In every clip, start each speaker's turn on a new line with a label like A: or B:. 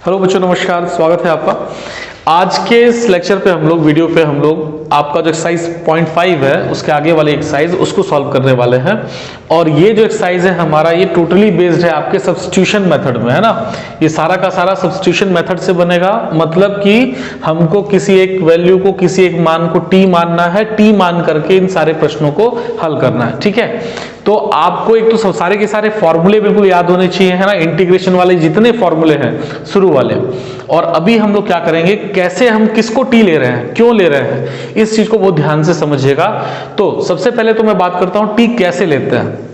A: Hello बच्चों, नमस्कार। स्वागत है आपका। आज के इस लेक्चर पे हम लोग वीडियो पे हम लोग आपका जो एक्सरसाइज 0.5 है उसके आगे वाले एक्सरसाइज उसको सॉल्व करने वाले हैं। और ये जो एक्सरसाइज है हमारा ये टोटली बेस्ड है आपके सब्स्टिट्यूशन मेथड में, है ना। ये सारा का सारा सब्स्टिट्यूशन मेथड से बनेगा। मतलब कि हमको किसी एक वैल्यू को, किसी एक मान को टी मानना है, टी मान करके इन सारे प्रश्नों को हल करना है। ठीक है, तो आपको एक तो सारे के सारे फॉर्मूले बिल्कुल याद होने चाहिए, है ना। इंटीग्रेशन वाले जितने फॉर्मूले हैं शुरू वाले। और अभी हम लोग क्या करेंगे, कैसे हम किसको टी ले रहे हैं, क्यों ले रहे हैं, इस चीज को बहुत ध्यान से समझिएगा। तो सबसे पहले तो मैं बात करता हूं टी कैसे लेते हैं।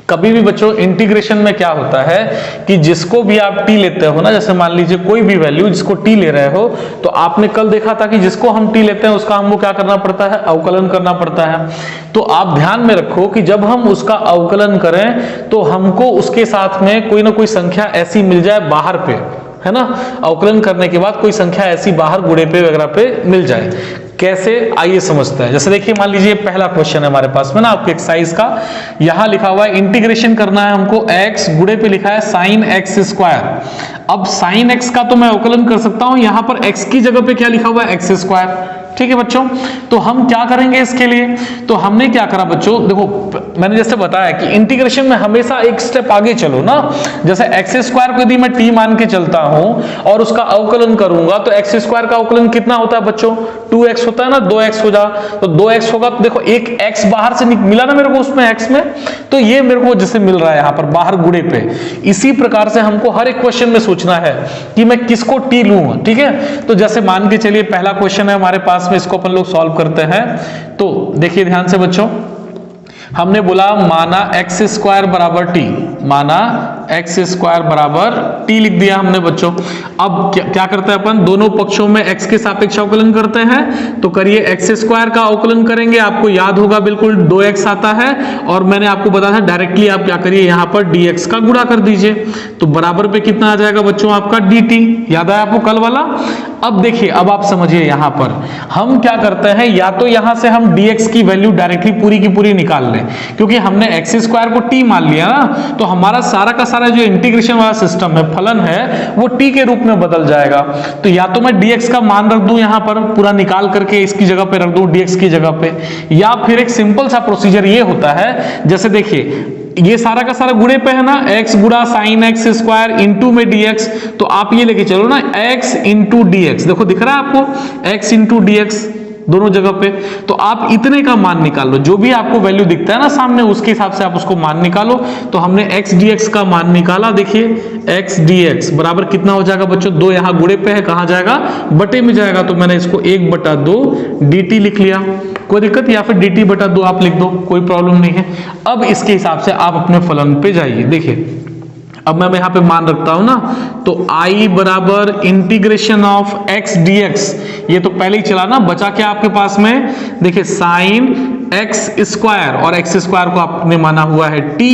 A: कभी भी बच्चों इंटीग्रेशन में क्या होता है कि जिसको भी आप टी लेते हो ना, जैसे मान लीजिए कोई भी वैल्यू जिसको टी ले रहे हो, तो आपने कल देखा था कि जिसको हम टी लेते हैं उसका हमको क्या करना पड़ता है, अवकलन करना पड़ता है। तो आप ध्यान में रखो कि जब हम उसका अवकलन करें तो हमको उसके साथ में कोई ना कोई संख्या ऐसी मिल जाए बाहर पे, है ना। अवकलन करने के बाद कोई संख्या ऐसी बाहर गुणे पे वगैरह पे मिल जाए। कैसे, आइए समझते हैं। जैसे देखिए, मान लीजिए पहला क्वेश्चन है हमारे पास में ना आपके एक्सरसाइज का। यहां लिखा हुआ है इंटीग्रेशन करना है हमको, x गुणे पे लिखा है साइन एक्स स्क्वायर। अब साइन x का तो मैं अवकलन कर सकता हूं, यहां पर x की जगह पे क्या लिखा हुआ है, एक्स स्क्वायर। ठीक है बच्चों, तो हम क्या करेंगे इसके लिए। तो हमने क्या करा बच्चों, देखो मैंने जैसे बताया कि इंटीग्रेशन में हमेशा एक स्टेप आगे चलो ना। जैसे एक्स स्क्वायर को यदि मैं टी मान के चलता हूं और उसका अवकलन करूंगा तो एक्स स्क्वायर का अवकलन कितना होता है बच्चों, 2x होता है ना। 2x हो जा तो 2x होगा, तो देखो एक x बाहर से मिला ना मेरे को उसमें x में, तो ये मेरे को जैसे मिल रहा है यहां पर बाहर गुणे पे। इसी प्रकार से हमको हर एक क्वेश्चन में सोचना है कि मैं किसको टी लूंगा। ठीक है, तो जैसे मान के चलिए पहला क्वेश्चन है हमारे पास में, इसको अपन लोग सॉल्व करते हैं। तो देखिए ध्यान से बच्चों, हमने बोला माना एक्स स्क्वायर बराबर टी, माना एक्स स्क्वायर बराबर टी लिख दिया हमने बच्चों। अब क्या करते हैं अपन, दोनों पक्षों में एक्स के सापेक्ष अवकलन करते हैं। तो करिए, एक्स स्क्वायर का अवकलन करेंगे, आपको याद होगा बिल्कुल 2x आता है। और मैंने आपको बताया डायरेक्टली आप क्या करिए, यहां पर dx का गुणा कर दीजिए। तो बराबर पे कितना आ जाएगा बच्चों आपका dt। याद आया आपको कल वाला। अब देखिए, अब आप समझिए यहां पर हम क्या करते हैं, या तो यहां से हम dx की वैल्यू डायरेक्टली पूरी की पूरी निकाल लें, क्योंकि हमने एक्स स्क्वायर को टी मान लिया ना, तो हमारा सारा का सारा जो इंटीग्रेशन वाला सिस्टम है, फलन है, वो टी के रूप में बदल जाएगा। तो या तो मैं dx का मान रख दूं यहां पर पूरा निकाल करके, इसकी जगह पे रख दूं dx की जगह पे, या फिर एक सिंपल सा प्रोसीजर ये होता है, जैसे देखिए ये सारा का सारा गुणे पे है ना, x गुणा साइन एक्स स्क्वायर इंटू में dx। तो आप ये लेके चलो ना, x इंटू dx, देखो दिख रहा है आपको x इंटू dx दोनों जगह पे। तो आप इतने का मान निकाल लो, जो भी आपको वैल्यू दिखता है ना सामने, उसके हिसाब से आप उसको मान निकालो। तो हमने x dx का मान निकाला, देखिए x dx बराबर कितना हो जाएगा बच्चों, 2 यहाँ गुणे पे है, कहाँ जाएगा, बटे में जाएगा। तो मैंने इसको 1/2 dt लिख लिया, कोई दिक्कत, या फिर dt बटा 2 आप लिख दो, कोई प्रॉब्लम नहीं है। अब इसके हिसाब से आप अपने फलन पे जाइए। देखिए अब मैं यहाँ पे मान रखता हूं ना, तो I बराबर इंटीग्रेशन ऑफ x dx, ये तो पहले ही चला ना, बचा क्या आपके पास में, देखिए साइन एक्स स्क्वायर, और एक्स स्क्वायर को आपने माना हुआ है t,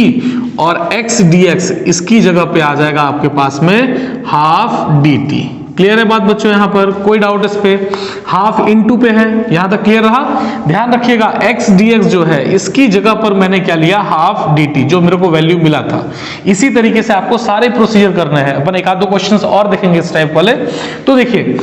A: और x dx इसकी जगह पे आ जाएगा आपके पास में हाफ dt। क्लियर है बात बच्चों, यहां पर कोई डाउट इस पे, हाफ इंटू पे है, यहां तक क्लियर रहा। ध्यान रखिएगा x dx जो है इसकी जगह पर मैंने क्या लिया, हाफ dt, जो मेरे को वैल्यू मिला था। इसी तरीके से आपको सारे प्रोसीजर करने हैं। अपन एक आध दो क्वेश्चंस और देखेंगे इस टाइप वाले। तो देखिए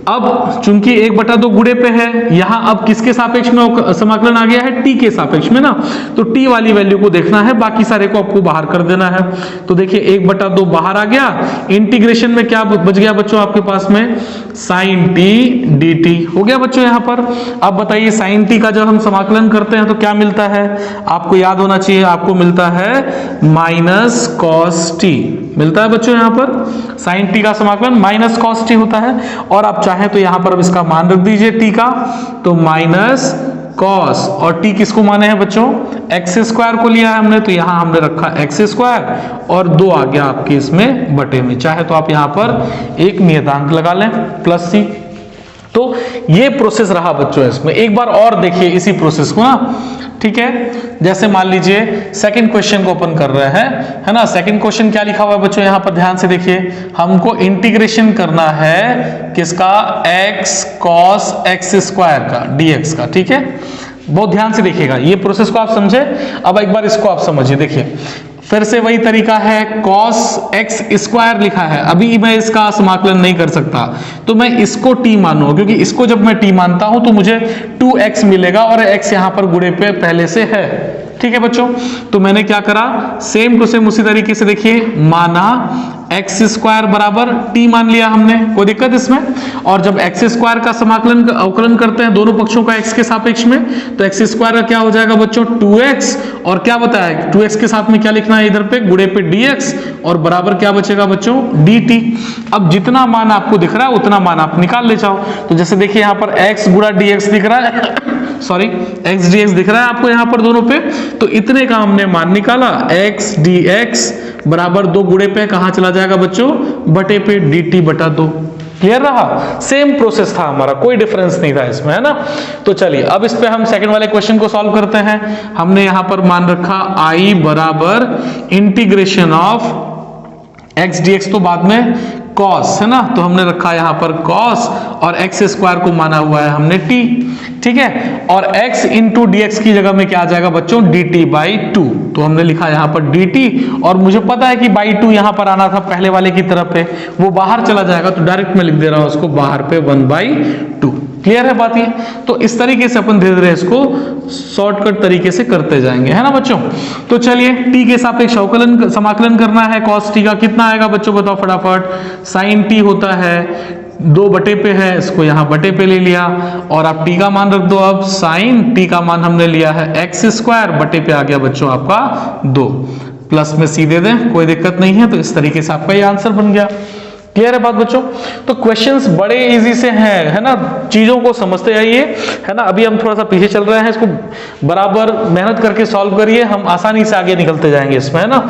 A: अब चूंकि 1/2 गुणे पे है, यहां अब किसके सापेक्ष में समाकलन आ गया है, t के सापेक्ष में ना, तो t वाली वैल्यू को देखना है, बाकी सारे को आपको बाहर कर देना है। तो देखिए 1/2 बाहर आ गया, इंटीग्रेशन में क्या बच गया बच्चों आपके पास में, साइन t dt हो गया बच्चों यहां पर। अब बताइए साइन t का जब हम समाकलन करते हैं तो क्या मिलता है, आपको याद होना चाहिए, आपको मिलता है माइनस कॉस t मिलता है बच्चों। यहां पर साइन t का समाकलन माइनस कॉस t होता है। और आप चाहें तो यहां पर अब इसका मान रख दीजिए t का, तो माइनस कॉस, और t किसको माने हैं बच्चों, एक्स स्क्वायर को लिया है हमने, तो यहां हमने रखा एक्स स्क्वायर, और 2 आ गया आपके इसमें बटे में। चाहे तो आप यहां पर एक नियतांक लगा लें प्लस c। तो ये प्रोसेस रहा बच्चों इसमें। एक बार और देखिए इसी प्रोसेस को ना, ठीक है। जैसे मान लीजिए सेकंड क्वेश्चन को ओपन कर रहे हैं, है ना। सेकंड क्वेश्चन क्या लिखा हुआ है बच्चों, यहां पर ध्यान से देखिए, हमको इंटीग्रेशन करना है किसका, x cos x स्क्वायर का dx का। ठीक है, बहुत ध्यान से देखिएगा, ये प्रोसेस को आप समझे। अब एक बार इसको आप समझिए, देखिए फिर से वही तरीका है, cos x स्क्वायर लिखा है, अभी मैं इसका समाकलन नहीं कर सकता तो मैं इसको t मानूंगा, क्योंकि इसको जब मैं t मानता हूं तो मुझे 2x मिलेगा और x यहां पर गुणे पे पहले से है। ठीक है बच्चों, तो मैंने क्या करा, सेम टू सेम उसी तरीके से देखिए, माना एक्स स्क्वायर बराबर टी मान लिया हमने, कोई दिक्कत इसमें। और जब एक्स स्क्वायर का समाकलन अवकलन करते हैं दोनों पक्षों का एक्स के सापेक्ष में, तो एक्स स्क्वायर का क्या हो जाएगा बच्चों 2x, और क्या बताया 2x के साथ में क्या लिखना है इधर पे गुणे पे dx, और बराबर क्या बचेगा बच्चों dt। अब जितना मान आपको दिख रहा है उतना मान आप निकाल ले जाओ। तो जैसे देखिए यहाँ पर x गुणा dx दिख रहा है सॉरी x dx दिख रहा है आपको यहाँ पर दोनों पे, तो इतने का हमने मान निकाला, x dx बराबर 2 गुणे पे कहां चला जाएगा बच्चों, बटे पे dt बटा 2। क्लियर रहा, सेम प्रोसेस था हमारा, कोई डिफरेंस नहीं था इसमें, है ना। तो चलिए अब इस पे हम सेकंड वाले क्वेश्चन को सॉल्व करते हैं। हमने यहां पर मान रखा I बराबर इंटीग्रेशन ऑफ x dx, तो बाद में cos है ना, तो हमने रखा यहां पर cos, और x स्क्वायर को माना हुआ है हमने t, ठीक है। और x इंटू dx की जगह में क्या आ जाएगा बच्चों dt बाई 2, तो हमने लिखा यहां पर dt, और मुझे पता है कि बाई 2 यहां पर आना था पहले वाले की तरफ पे, वो बाहर चला जाएगा, तो डायरेक्ट मैं लिख दे रहा हूं उसको बाहर पे 1/2। क्लियर है बात ये। तो इस तरीके से अपन धीरे धीरे इसको शॉर्टकट तरीके से करते जाएंगे, है ना बच्चों। तो चलिए t के सापेक्ष अवकलन समाकलन करना है, cos t का कितना आएगा बच्चों बताओ फटाफट, sin t होता है 2 बटे पे है, इसको यहाँ बटे पे ले लिया, और आप t का मान रख दो। अब sin t का मान हमने लिया है x स्क्वायर, बटे पे आ गया बच्चों आपका 2, प्लस में सी दे दें कोई दिक्कत नहीं है। तो इस तरीके से आपका ये आंसर बन गया। क्लियर है बात बच्चों। तो क्वेश्चंस बड़े इजी से हैं, है ना, चीजों को समझते आइए, है ना। अभी हम थोड़ा सा पीछे चल रहे हैं, इसको बराबर मेहनत करके सॉल्व करिए, हम आसानी से आगे निकलते जाएंगे इसमें, है ना।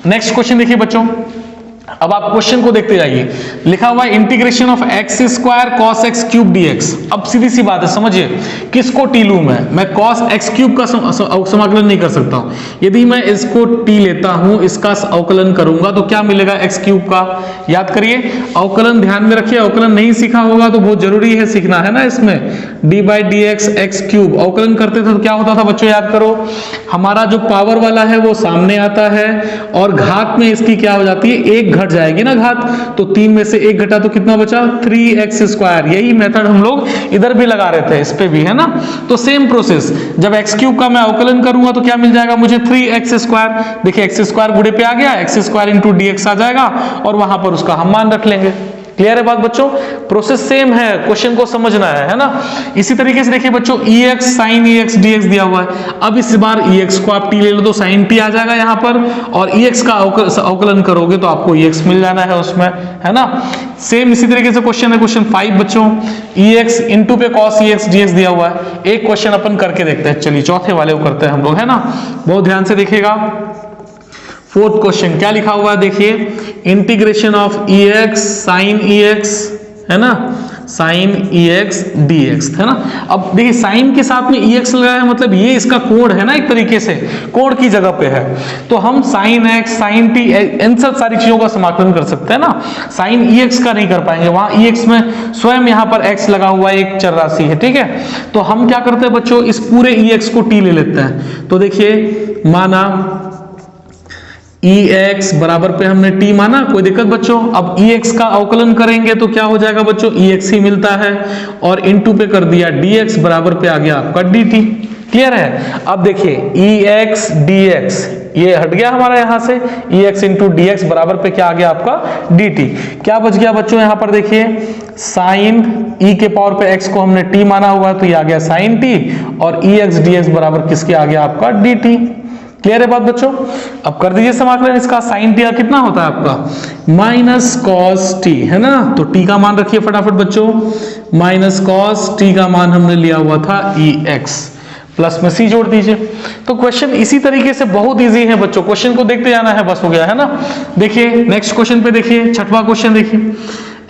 A: नेक्स्ट क्वेश्चन देखिए बच्चों, अब आप क्वेश्चन को देखते जाइए, लिखा हुआ है integration of x square cos x cube dx। अब सीधी सी बात है, समझिए किसको टी लूं मैं कॉस एक्स क्यूब का समाकलन नहीं कर सकता हूं। यदि मैं इसको टी लेता हूं, इसका अवकलन करूंगा तो क्या मिलेगा एक्स क्यूब का, याद करिए अवकलन, ध्यान में रखिए, अवकलन नहीं सीखा होगा तो बहुत जरूरी है सीखना, है ना। इसमें d by D x x cube अवकलन करते थे तो क्या होता था बच्चों, याद करो, हमारा जो पावर वाला है वो सामने आता है, और घात में इसकी क्या हो जाती है, एक घट जाएगी ना घात, तो 3 में से 1 घटा तो कितना बचा 3x स्क्वायर। यही मेथड हम लोग इधर भी लगा रहे थे, इस पे भी, है ना। तो सेम प्रोसेस, जब x क्यूब का मैं अवकलन करूंगा तो क्या मिल जाएगा मुझे 3x स्क्वायर। देखिए x स्क्वायर गुणे पे आ गया, x स्क्वायर इंटू dx आ जाएगा, और वहां पर उसका हम मान रख लेंगे। क्लियर है बात बच्चों, प्रोसेस सेम है, क्वेश्चन को समझना है ना। इसी तरीके से देखिए बच्चों ex sin ex dx दिया हुआ है, अब इस बार ex को आप t ले लो तो sin t आ जाएगा यहाँ पर, और ex का अवकलन करोगे तो आपको ex मिल जाना है उसमें, है ना। सेम इसी तरीके से क्वेश्चन है क्वेश्चन 5 बच्चों, ex इंटू पे cos ex dx दिया हुआ है। एक क्वेश्चन अपन करके देखते हैं, चलिए चौथे वाले को करते हैं हम लोग, है ना। बहुत ध्यान से देखिएगा, 4th क्वेश्चन क्या लिखा हुआ है देखिए, integration of ex sin ex, है ना, sin ex dx, है ना। अब देखिए साइन के साथ में ex लगा है, मतलब ये इसका कोण है ना, एक तरीके से कोण की जगह पे है, तो हम sin x sin t इन सब सारी चीजों का समाकलन कर सकते हैं ना। sin ex का नहीं कर पाएंगे, वहां ex में स्वयं यहाँ पर x लगा हुआ है, एक चर राशि है, ठीक है। तो हम क्या करते हैं बच्चों, इस पूरे ex को t ले लेते हैं। तो देखिए माना ex बराबर पे हमने t माना, कोई दिक्कत बच्चों। अब ex का अवकलन करेंगे तो क्या हो जाएगा बच्चों, ex ही मिलता है, और इनटू पे कर दिया dx बराबर पे आ गया आपका dt। क्लियर है। अब देखिए ex dx ये हट गया हमारा यहां से, ex इंटू dx बराबर पे क्या आ गया आपका dt। क्या बच गया बच्चों यहां पर देखिए, साइन e के पावर पे x को हमने t माना हुआ है तो ये आ गया sin t, और ex dx बराबर किसके आ गया आपका dt। क्लियर है बात बच्चों। अब कर दीजिए समाकलन इसका, sin t का कितना होता है आपका माइनस cos t, है ना। तो t का मान रखिए फटाफट बच्चों, माइनस cos t का मान हमने लिया हुआ था ex, प्लस में c जोड़ दीजिए। तो क्वेश्चन इसी तरीके से बहुत इजी है बच्चों, क्वेश्चन को देखते जाना है, बस हो गया, है ना। देखिए नेक्स्ट क्वेश्चन पे देखिए, 6वां क्वेश्चन देखिए,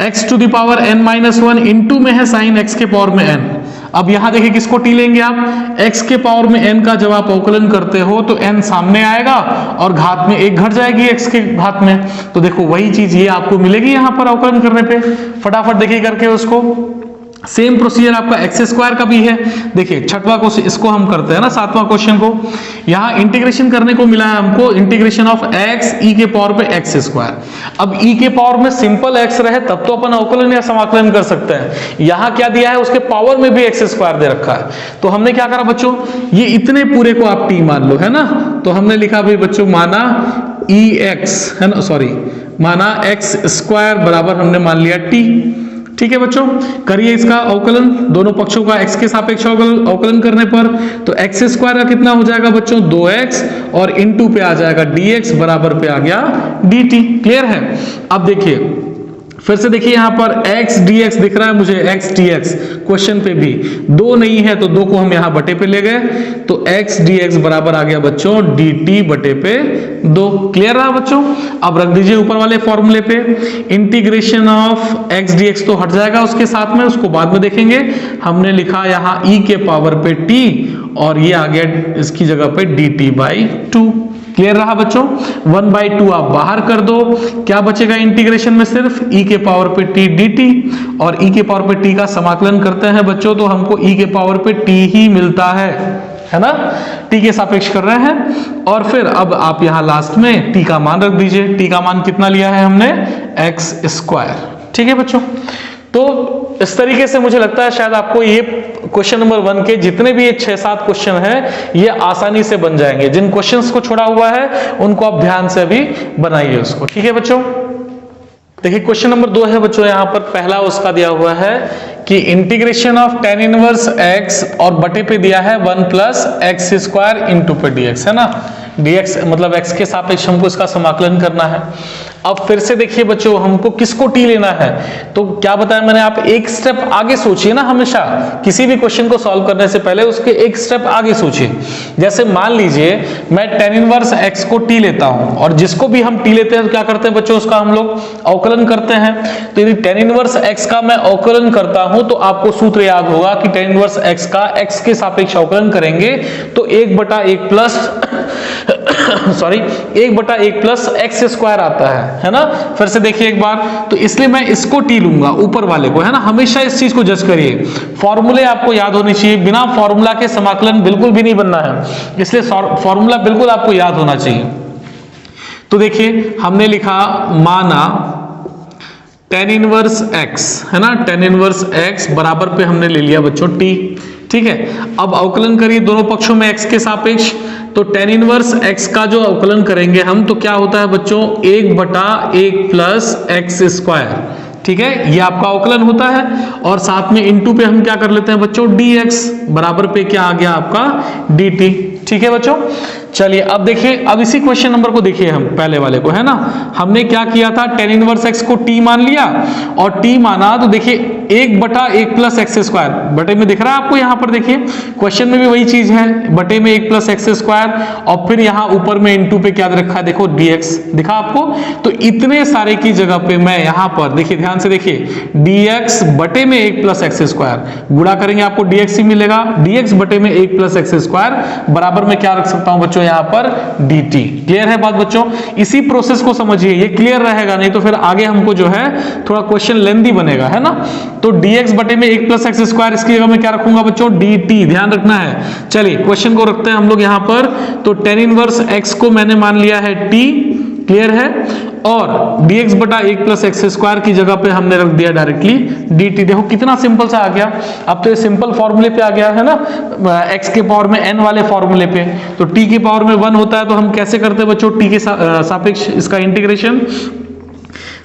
A: x to the power n माइनस 1 इंटू में है sin x के पावर में n। अब यहां देखिए किसको t लेंगे आप, x के पावर में n का जब आप अवकलन करते हो तो n सामने आएगा और घात में 1 घट जाएगी x के घात में, तो देखो वही चीज ये आपको मिलेगी यहां पर अवकलन करने पे। फटाफट देखिए करके उसको, सेम प्रोसीजर आपका एक्स स्क्वायर का भी है। देखिए छठवां क्वेश्चन इसको हम करते हैं ना, सातवां क्वेश्चन को यहां इंटीग्रेशन करने को मिला है हमको, इंटीग्रेशन ऑफ एक्स ई के पावर पे एक्स स्क्वायर। अब ई के पावर में सिंपल एक्स रहे तब तो अपन अवकलन या समाकलन कर सकते हैं, यहां क्या दिया है उसके पावर में भी एक्स स्क्वायर दे रखा है। तो हमने क्या करा बच्चों, ये इतने पूरे को आप टी मान लो, है ना। तो हमने लिखा भाई बच्चों माना ई एक्स है ना, सॉरी माना एक्स स्क्वायर बराबर हमने मान लिया टी। ठीक है बच्चों, करिए इसका अवकलन, दोनों पक्षों का x के सापेक्ष अवकलन करने पर तो एक्स स्क्वायर का कितना हो जाएगा बच्चों 2x और इनटू पे आ जाएगा dx बराबर पे आ गया dt। क्लियर है। अब देखिए फिर से देखिए यहां पर x dx दिख रहा है मुझे, x dx क्वेश्चन पे भी दो नहीं है तो दो को हम यहां बटे पे ले गए तो x dx बराबर आ गया बच्चों dt बटे पे 2। क्लियर रहा बच्चों। अब रख दीजिए ऊपर वाले फॉर्मूले पे, इंटीग्रेशन ऑफ x dx तो हट जाएगा उसके साथ में, उसको बाद में देखेंगे। हमने लिखा यहां e के पावर पे t और ये आ गया इसकी जगह पे dt बाई 2। क्लियर रहा बच्चों। 1/2 आप बाहर कर दो, क्या बचेगा इंटीग्रेशन में सिर्फ e के पावर पे t dt, और e के पावर पे t का समाकलन करते हैं बच्चों तो हमको e के पावर पे t ही मिलता है ना, t के सापेक्ष कर रहे हैं। और फिर अब आप यहां लास्ट में t का मान रख दीजिए, t का मान कितना लिया है हमने x स्क्वायर। ठीक है बच्चों, तो इस तरीके से मुझे लगता है शायद आपको ये क्वेश्चन नंबर 1 के जितने भी ये 6-7 क्वेश्चन हैं ये आसानी से बन जाएंगे। जिन क्वेश्चंस को छोड़ा हुआ है उनको आप ध्यान से अभी बनाइए उसको। ठीक है बच्चों, देखिए क्वेश्चन नंबर 2 है बच्चों, यहां पर पहला उसका दिया हुआ है कि integration of tan inverse x और बटे पे दिया है 1 प्लस एक्स स्क्वायर इंटू पे dx, है ना। dx मतलब x के सापेक्ष हमको इसका समाकलन करना है। अब फिर से देखिए बच्चों हमको किसको t लेना है, तो क्या बताया मैंने, आप एक स्टेप आगे सोचिए ना, हमेशा किसी भी क्वेश्चन को सॉल्व करने से पहले उसके एक स्टेप आगे सोचिए। जैसे मान लीजिए मैं tan इनवर्स x को t लेता हूं और जिसको भी हम t लेते हैं तो क्या करते हैं बच्चों उसका हम लोग अवकलन करते हैं। तो यदि tan इनवर्स x का मैं अवकलन करता हूं तो आपको सूत्र याद होगा कि tan इनवर्स x का x के सापेक्ष अवकलन करेंगे तो 1/1 plus sorry 1/1 plus x square आता है ना। फिर से देखिए एक बार, तो इसलिए मैं इसको टी लूंगा ऊपर वाले को, है ना। हमेशा इस चीज को जज करिए, फॉर्मूले आपको याद होने चाहिए, बिना फॉर्मूला के समाकलन बिल्कुल भी नहीं बनना है, इसलिए फॉर्मूला बिल्कुल आपको याद होना चाहिए। तो देखिए हमने लिखा माना tan इनवर्स x, है ना, tan इनवर्स x बराबर पे हमने ले लिया बच्चों t। ठीक है, अब अवकलन करिए दोनों पक्षों में x के सापेक्ष, तो tan इनवर्स x का जो अवकलन करेंगे हम तो क्या होता है बच्चों 1/1 प्लस एक्स स्क्वायर। ठीक है, ये आपका अवकलन होता है और साथ में इनटू पे हम क्या कर लेते हैं बच्चों dx बराबर पे क्या आ गया आपका dt। ठीक है बच्चों, चलिए अब देखिए, अब इसी क्वेश्चन नंबर को देखिए हम पहले वाले को, है ना। हमने क्या किया था, tan इनवर्स x को t मान लिया और t माना तो देखिए 1/1 प्लस एक्स स्क्वायर बटे में दिख रहा है आपको, यहां पर देखिए क्वेश्चन में भी वही चीज है, बटे में 1 प्लस एक्स स्क्वायर और फिर यहां ऊपर में इनटू पे क्या रखा है देखो dx दिखा आपको। तो इतने सारे की जगह पे मैं यहां पर देखिए ध्यान से देखिए dx बटे में 1 प्लस एक्स स्क्वायर गुणा करेंगे आपको dx ही मिलेगा, dx बटे में 1 प्लस एक्स स्क्वायर बराबर में क्या रख सकता हूं बच्चों यहाँ पर dt। क्लियर है बात बच्चों, इसी प्रोसेस को समझिए, ये क्लियर रहेगा, नहीं तो फिर आगे हमको जो है थोड़ा क्वेश्चन लेंथी बनेगा, है ना। तो dx बटे में 1 प्लस एक्स स्क्वायर, इसकी जगह में क्या रखूंगा बच्चों dt, ध्यान रखना है। चलिए क्वेश्चन को रखते हैं हम लोग यहाँ पर, तो tan इनवर्स x को मैंने मान लिया है t, क्लियर है, और dx बटा 1 प्लस एक्स स्क्वायर की जगह पे हमने रख दिया डायरेक्टली dt। देखो कितना सिंपल सा आ गया, अब तो ये सिंपल फॉर्मूले पे आ गया है ना, x के पावर में n वाले फॉर्मूले पे। तो t के पावर में 1 होता है तो हम कैसे करते हैं बच्चों t के सापेक्ष इसका इंटीग्रेशन।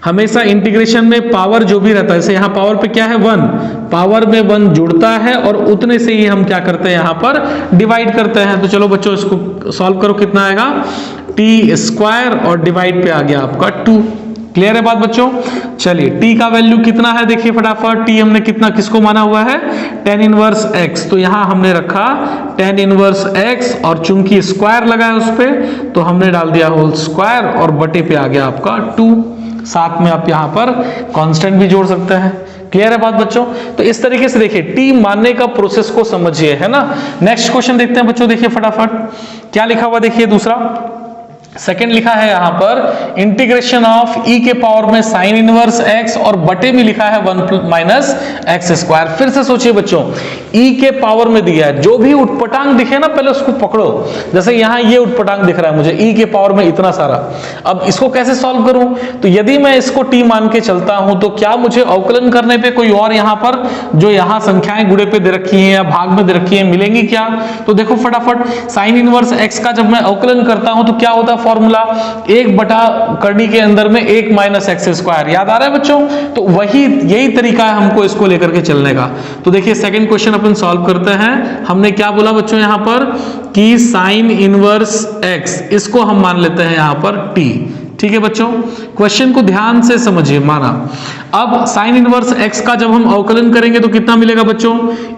A: हमेशा इंटीग्रेशन में पावर जो भी रहता है, जैसे यहाँ पावर पे क्या है 1, पावर में 1 जुड़ता है और उतने से ही हम क्या करते हैं यहाँ पर डिवाइड करते हैं। तो चलो बच्चों इसको सॉल्व करो, कितना आएगा t स्क्वायर और डिवाइड पे आ गया आपका 2। क्लियर है बात बच्चों। चलिए t का वैल्यू कितना है देखिए फटाफट, t हमने कितना किसको माना हुआ है tan इनवर्स x, तो यहां हमने रखा tan इनवर्स x और चूंकि स्क्वायर लगा है उस पे तो हमने डाल दिया होल स्क्वायर और बटे पे आ गया आपका 2। साथ में आप यहां पर कांस्टेंट भी जोड़ सकते हैं। क्लियर है बात बच्चों। तो इस तरीके से देखिए टी मानने का प्रोसेस को समझिए, है ना। नेक्स्ट क्वेश्चन देखते हैं बच्चों, देखिए फटाफट क्या लिखा हुआ देखिए दूसरा, सेकंड लिखा है यहां पर इंटीग्रेशन ऑफ ई के पावर में साइन इनवर्स एक्स और बटे में लिखा है 1 माइनस एक्स स्क्वायर। फिर से सोचिए बच्चों, ई के पावर में दिया है, जो भी उटपटांग दिखे ना पहले उसको पकड़ो। जैसे यहां ये उटपटांग दिख रहा है मुझे ई के पावर में इतना सारा, अब इसको कैसे सॉल्व करूं? तो यदि मैं इसको टी मान के चलता हूं तो क्या मुझे अवकलन करने पे कोई और यहां पर जो यहां संख्याएं गुणे पे दे रखी हैं या भाग में दे रखी हैं मिलेंगी क्या? तो देखो फटाफट, साइन इनवर्स एक्स का जब मैं अवकलन करता हूं तो क्या होता है फॉर्मूला, 1 करनी के अंदर में 1 माइनस एक्स स्क्वायर। याद आ रहा है बच्चों? तो यही तरीका है हमको इसको लेकर के चलने का। तो देखिए सेकंड क्वेश्चन अपन सॉल्व करते हैं। हमने क्या बोला बच्चों यहां पर कि साइन इनवर्स एक्स, इसको हम मान लेते हैं यहां पर टी। ठीक है बच्चों, क्वेश्चन को ध्यान से समझिए, माना। अब साइन इनवर्स एक्स का जब हम अवकलन करेंगे तो कितना मिलेगा बच्चों,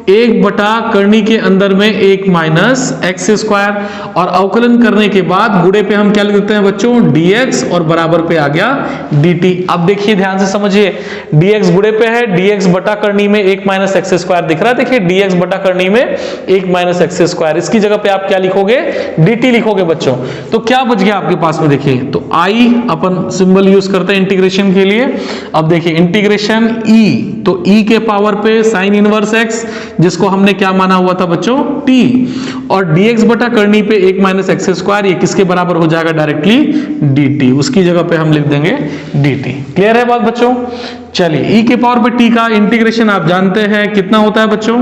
A: 1 करनी के अंदर में 1 माइनस एक्स स्क्वायर, और अवकलन करने के बाद गुणे पे हम क्या लिख देते हैं बच्चों, dx, और बराबर पे आ गया dt। अब देखिए ध्यान से समझिए, dx गुणे पे है, dx बटा करनी में 1 माइनस एक्स स्क्वायर दिख रहा है। देखिए dx बटा करनी में 1 माइनस एक्स स्क्वायर, इसकी जगह पे आप क्या लिखोगे, dt लिखोगे बच्चों। तो क्या बच गया आपके पास में, देखिए तो i अपन सिंबल यूज करते हैं इंटीग्रेशन के लिए। अब देखिए इंटीग्रेशन e, तो e के पावर पे साइन इनवर्स x, जिसको हमने क्या माना हुआ था बच्चों, t, और dx बटा करनी पे 1 माइनस एक्स स्क्वायर, ये किसके बराबर हो जाएगा डायरेक्टली, dt, उसकी जगह पे हम लिख देंगे dt। क्लियर है बात बच्चों? चलिए e के पावर पे t का इंटीग्रेशन आप जानते हैं कितना होता है बच्चों,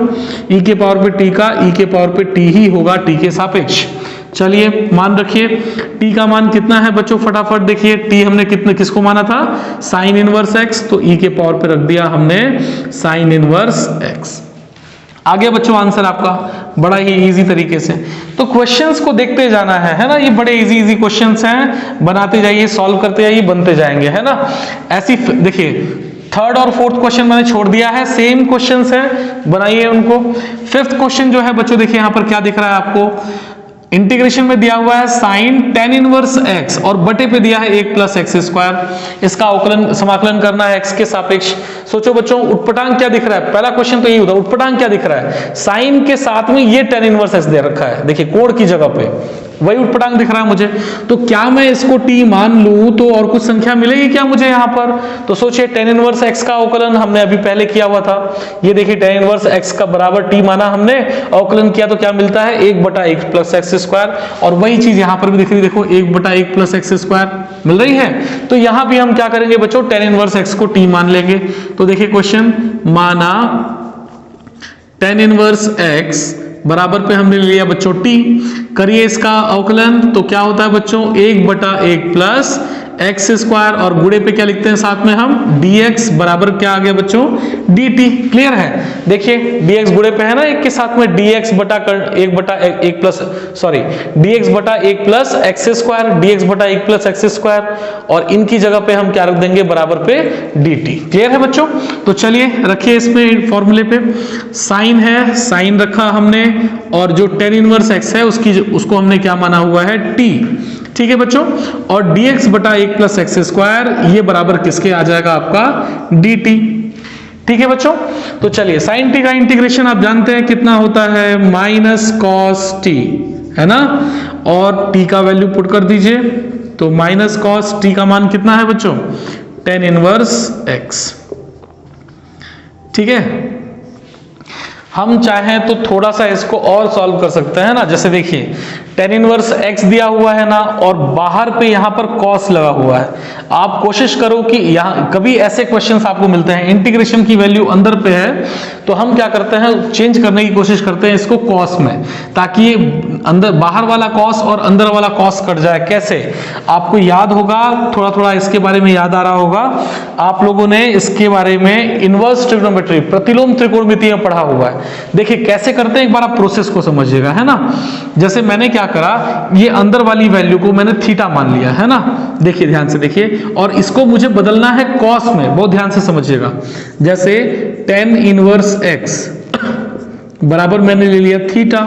A: e के पावर पे t का e के पावर पे t ही होगा t के सापेक्ष। चलिए मान रखिए t का मान कितना है बच्चों, फटाफट देखिए t हमने किसको माना था, साइन इनवर्स x, तो e के पावर पे रख दिया हमने साइन इनवर्स x। आगे बच्चों आंसर आपका बड़ा ही इजी तरीके से। तो क्वेश्चंस को देखते जाना है ना, ये बड़े इजी क्वेश्चंस हैं, बनाते जाइए, सॉल्व करते जाइए, बनते जाएंगे, है ना। ऐसी देखिए थर्ड और फोर्थ क्वेश्चन मैंने छोड़ दिया है, सेम क्वेश्चंस हैं, बनाइए उनको। फिफ्थ क्वेश्चन जो है बच्चों देखिए यहां पर क्या दिख रहा है आपको, इंटीग्रेशन में दिया हुआ है साइन टेन इनवर्स एक्स और बटे पे दिया है 1 प्लस एक्स स्क्वायर। इसका अवकलन समाकलन करना है एक्स के सापेक्ष। सोचो बच्चों उटपटांग क्या दिख रहा है, पहला क्वेश्चन तो यही होता है, उटपटांग क्या दिख रहा है, साइन के साथ में ये टेन इनवर्स एक्स दे रखा है, देखिए कोण की जगह पे वही उटपटांग दिख रहा है मुझे। तो क्या मैं इसको t मान लूं तो और कुछ संख्या मिलेगी क्या मुझे यहां पर? तो सोचिए टेन इनवर्स x का अवकलन हमने अभी पहले किया हुआ था, ये देखिए टेन इनवर्स x का बराबर t माना हमने, अवकलन किया तो क्या मिलता है, 1/1 प्लस एक्स स्क्वायर, और वही चीज यहां पर भी दिख रही है, देखो 1/1 प्लस एक्स स्क्वायर मिल रही है। तो यहां भी हम क्या करेंगे बच्चों, टेन इनवर्स x को t मान लेंगे। तो देखिए क्वेश्चन, माना टेन इनवर्स x बराबर पे हमने लिया बच्चों t, करिए इसका अवकलन, तो क्या होता है बच्चों, 1/1 प्लस एक्स स्क्वायर, और गुणे पे क्या लिखते हैं साथ में हम, dx बराबर क्या आ गया बच्चों, dt। क्लियर है? देखिए dx गुणे पे है ना एक के साथ में, dx बटा 1/1 प्लस dx बटा 1 प्लस एक्स स्क्वायर, dx बटा 1 प्लस एक्स स्क्वायर, और इनकी जगह पे हम क्या रख देंगे, बराबर पे dt। क्लियर है बच्चों? तो चलिए रखिए इसमें फॉर्मूले पे, साइन है, साइन रखा हमने, और जो टेन इनवर्स एक्स है उसको हमने क्या माना हुआ है, t। ठीक है बच्चों, और dx बटा 1 प्लस एक्स स्क्वायर, ये बराबर किसके आ जाएगा आपका, dt। ठीक है बच्चों? तो चलिए साइन t का इंटीग्रेशन आप जानते हैं कितना होता है, माइनस कॉस t, है ना, और t का वैल्यू पुट कर दीजिए, तो माइनस कॉस t का मान कितना है बच्चों, टेन इनवर्स x। ठीक है, हम चाहें तो थोड़ा सा इसको और सॉल्व कर सकते हैं ना, जैसे देखिए टेन इनवर्स x दिया हुआ है ना, और बाहर पे यहां पर cos लगा हुआ है। आप कोशिश करो कि यहां कभी ऐसे क्वेश्चंस आपको मिलते हैं इंटीग्रेशन की वैल्यू अंदर पे है, तो हम क्या करते हैं, चेंज करने की कोशिश करते हैं इसको cos में, ताकि ये अंदर बाहर वाला cos और अंदर वाला cos कट जाए। कैसे, आपको याद होगा, थोड़ा थोड़ा इसके बारे में याद आ रहा होगा, आप लोगों ने इसके बारे में इनवर्स ट्रिग्नोमेट्री, प्रतिलोम त्रिकोणमिति में पढ़ा हुआ है। देखिए कैसे करते हैं, एक बार आप प्रोसेस को समझिएगा, है ना। जैसे मैंने क्या करा, ये अंदर वाली वैल्यू को मैंने थीटा मान लिया, है ना, देखिए ध्यान से देखिए, और इसको मुझे बदलना है कॉस में, बहुत ध्यान से समझिएगा। जैसे टेन इनवर्स x बराबर मैंने ले लिया थीटा,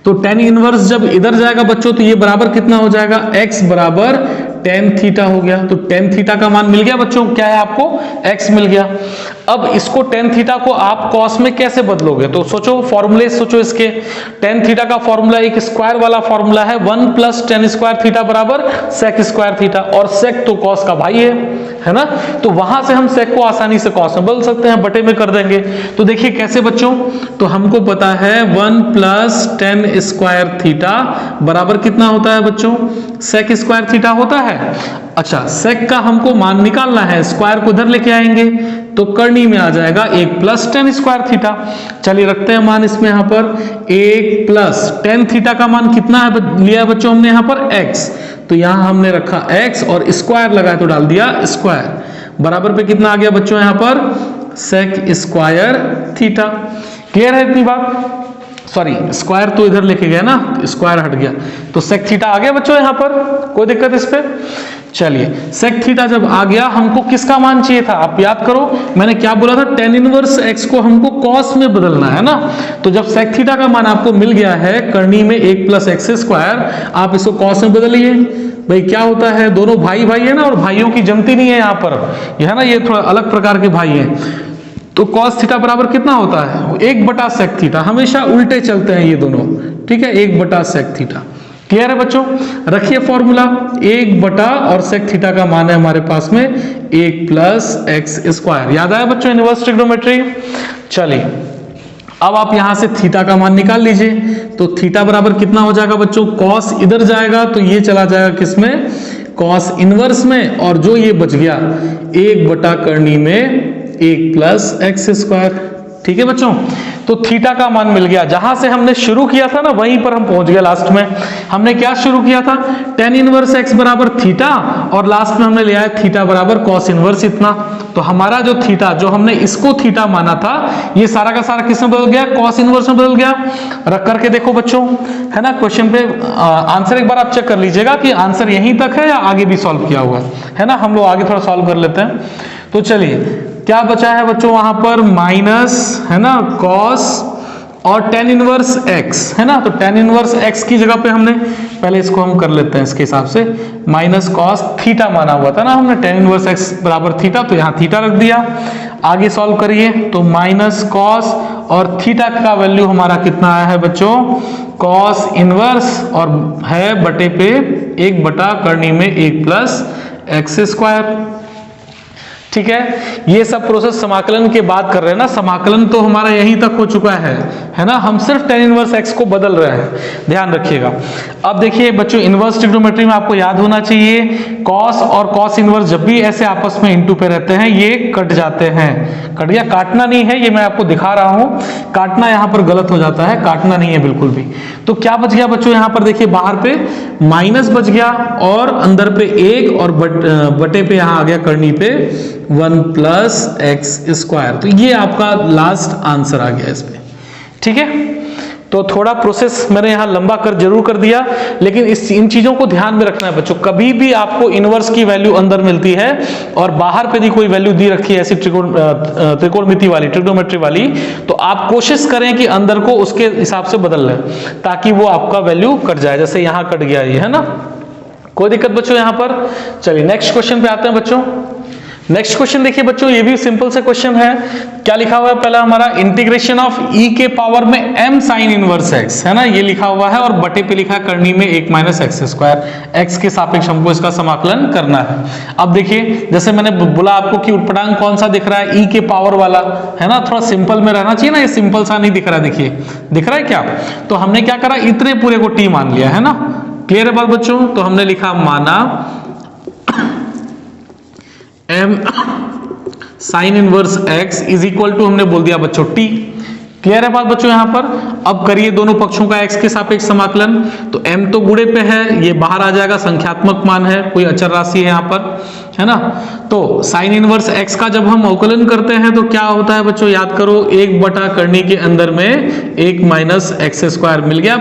A: तो टेन इनवर्स जब इधर जाएगा बच्चों तो ये बराबर कितना हो जाएगा, x बराबर tan थीटा हो गया। तो tan थीटा का मान मिल गया बच्चों, क्या है आपको, x मिल गया। अब इसको tan थीटा को आप cos में कैसे बदलोगे, तो सोचो, फॉर्मूले सोचो इसके। tan थीटा का फॉर्मूला एक स्क्वायर वाला फॉर्मूला है, 1 + tan स्क्वायर थीटा बराबर sec स्क्वायर थीटा, और sec तो cos का भाई है ना। तो वहां से हम sec को आसानी से cos में बदल सकते हैं, बटे में कर देंगे। तो देखिए कैसे बच्चों, तो हमको पता है 1 + tan स्क्वायर थीटा बराबर कितना होता है बच्चों, sec स्क्वायर थीटा होता है। अच्छा, sec का हमको मान निकालना है, स्क्वायर को इधर लेके आएंगे तो करनी में आ जाएगा 1 + tan स्क्वायर थीटा। चलिए रखते हैं मान इसमें, यहां पर 1 + tan थीटा का मान कितना है लिया बच्चों हमने यहाँ पर x, तो यहां हमने रखा x और स्क्वायर लगाया तो डाल दिया स्क्वायर, बराबर पे कितना आ गया बच्चों यहाँ पर sec स्क्वायर थीटा। क्लियर है इतनी बात, सॉरी स्क्वायर तो इधर लेके गया ना, स्क्वायर हट गया, तो sec थीटा आ गया बच्चों यहाँ पर, कोई दिक्कत इस पे। चलिए sec थीटा जब आ गया, हमको किसका मान चाहिए था, आप याद करो मैंने क्या बोला था, tan इनवर्स x को हमको cos में बदलना है ना। तो जब sec थीटा का मान आपको मिल गया है करनी में 1 + x स्क्वायर, आप इसको cos में बदलिए। भाई क्या होता है, दोनों भाई भाई है ना, और भाइयों की जमती नहीं है यहाँ पर, यह है ना, ये थोड़ा अलग प्रकार के भाई हैं। तो cos थीटा बराबर कितना होता है, 1 / sec थीटा, हमेशा उल्टे चलते हैं ये दोनों, ठीक है, 1 / sec थीटा। क्लियर है बच्चों, रखिए फॉर्मूला, 1 बटा और sec थीटा का मान है हमारे पास में 1 + x स्क्वायर। याद आया बच्चों इनवर्स ट्रिग्नोमेट्री। चलिए अब आप यहां से थीटा का मान निकाल लीजिए, तो थीटा बराबर कितना हो जाएगा बच्चों, cos इधर जाएगा तो ये चला जाएगा किसमें, cos इनवर्स में, और जो ये बच गया 1 बटा करनी में 1 + x स्क्वायर। ठीक है बच्चों, तो थीटा का मान मिल गया। जहां से हमने शुरू किया था ना वहीं पर हम पहुंच गए। लास्ट में हमने क्या शुरू किया था, tan इनवर्स x बराबर थीटा, और लास्ट में हमने लिया है थीटा बराबर cos इनवर्स इतना। तो हमारा जो थीटा, जो हमने इसको थीटा माना था, ये सारा का सारा किस में बदल गया, cos इनवर्स में बदल गया। रख करके देखो बच्चों, है ना, क्वेश्चन पे आंसर एक बार आप चेक कर लीजिएगा कि आंसर यहीं तक है या आगे भी सॉल्व किया हुआ है ना। हम लोग आगे थोड़ा सॉल्व कर लेते हैं। तो चलिए क्या बचा है बच्चों, वहां पर माइनस, है ना, cos और tan इनवर्स x, है ना। तो tan इनवर्स x की जगह पे हमने, पहले इसको हम कर लेते हैं इसके हिसाब से, माइनस cos थीटा माना हुआ था ना हमने, tan इनवर्स x बराबर थीटा, तो यहाँ थीटा रख दिया। आगे सॉल्व करिए तो माइनस cos और थीटा का वैल्यू हमारा कितना आया है बच्चों, cos इनवर्स, और है बटे पे 1 बटा करनी में 1 + x स्क्वायर। ठीक है, ये सब प्रोसेस समाकलन के बाद कर रहे हैं ना, समाकलन तो हमारा यहीं तक हो चुका है ना, हम सिर्फ tan इनवर्स x को बदल रहे हैं, ध्यान रखिएगा। अब देखिए बच्चों, इनवर्स ट्रिग्नोमेट्री में आपको याद होना चाहिए, cos और cos इनवर्स जब भी ऐसे आपस में इंटू पे रहते हैं ये कट जाते हैं। कट गया, काटना नहीं है, ये मैं आपको दिखा रहा हूं, काटना यहाँ पर गलत हो जाता है, काटना नहीं है बिल्कुल भी। तो क्या बच गया बच्चों, यहाँ पर देखिए बाहर पे माइनस बच गया, और अंदर पे 1, और बटे पे यहाँ आ गया करनी पे 1 + x स्क्वायर। तो ये आपका लास्ट आंसर आ गया इस पे। ठीक है, तो थोड़ा प्रोसेस मैंने यहाँ लंबा कर जरूर कर दिया, लेकिन इन चीजों को ध्यान में रखना है बच्चों। कभी भी आपको इनवर्स की वैल्यू अंदर मिलती है और बाहर पे भी कोई वैल्यू दी रखी है ऐसी त्रिकोणमिति वाली, ट्रिग्नोमेट्री वाली, तो आप कोशिश करें कि अंदर को उसके हिसाब से बदल लें, ताकि वो आपका वैल्यू कट जाए। जैसे यहाँ कट गया ये, है ना, कोई दिक्कत बच्चों यहाँ पर। चलिए नेक्स्ट क्वेश्चन पे आते हैं बच्चों। नेक्स्ट क्वेश्चन देखिए बच्चों, ये भी सिंपल से क्वेश्चन है। क्या लिखा हुआ है, पहला हमारा इंटीग्रेशन ऑफ e के पावर में m sin इनवर्स x, है ना, ये लिखा हुआ है, और बटे पे लिखा है करनी में 1 - x स्क्वायर, x के सापेक्ष हमको इसका समाकलन करना है। अब देखिए, जैसे मैंने बोला आपको कि उटपटांग कौन सा दिख रहा है, e के पावर वाला, है ना, थोड़ा सिंपल में रहना चाहिए ना, ये सिंपल सा नहीं दिख रहा है, देखिए दिख रहा है क्या। तो हमने क्या करा, इतने पूरे को t मान लिया, है ना। क्लियर है बात बच्चों, तो हमने लिखा माना m sin inverse x is equal to, हमने बोल दिया बच्चों t। क्लियर है बात बच्चों यहाँ पर। अब करिए दोनों पक्षों का x के सापेक्ष समाकलन। तो m तो गुणे पे है, ये बाहर आ जाएगा, संख्यात्मक मान है, कोई अचर राशि है यहाँ पर, है ना। तो sin इनवर्स x का जब हम अवकलन करते हैं तो क्या होता है बच्चों, याद करो, 1 बटा करनी के अंदर में 1 - x स्क्वायर मिल गया,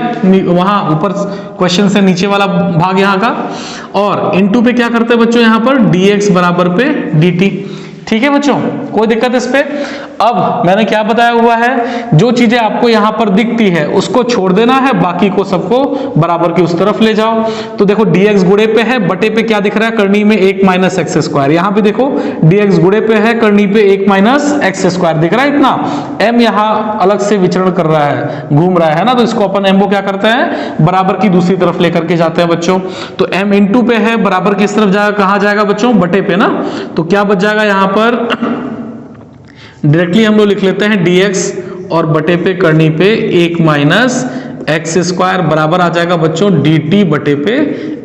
A: वहां ऊपर क्वेश्चन से नीचे वाला भाग यहाँ का, और इनटू पे क्या करते हैं बच्चों यहाँ पर dx बराबर पे dt। ठीक है बच्चों, कोई दिक्कत इस पे। अब मैंने क्या बताया हुआ है, जो चीजें आपको यहां पर दिखती है उसको छोड़ देना है, बाकी को सबको बराबर की उस तरफ ले जाओ। तो देखो dx गुणे पे है, बटे पे क्या दिख रहा है, करनी में 1 माइनस एक्स स्क्वायर। यहां पे देखो dx गुणे पे है, करनी पे 1 माइनस एक्स स्क्वायर दिख रहा है इतना। m यहां अलग से विचरण कर रहा है, घूम रहा है ना, तो इसको अपन m को क्या करते हैं, बराबर की दूसरी तरफ लेकर के जाते हैं बच्चों। तो m इंटू पे है, बराबर किस तरफ जाएगा, कहां जाएगा बच्चों, बटे पे ना। तो क्या बच जाएगा यहां पर, डायरेक्टली हम लोग लिख लेते हैं dx और बटे पे करनी पे 1 माइनस एक्स स्क्वायर बराबर आ जाएगा बच्चों dt बटे पे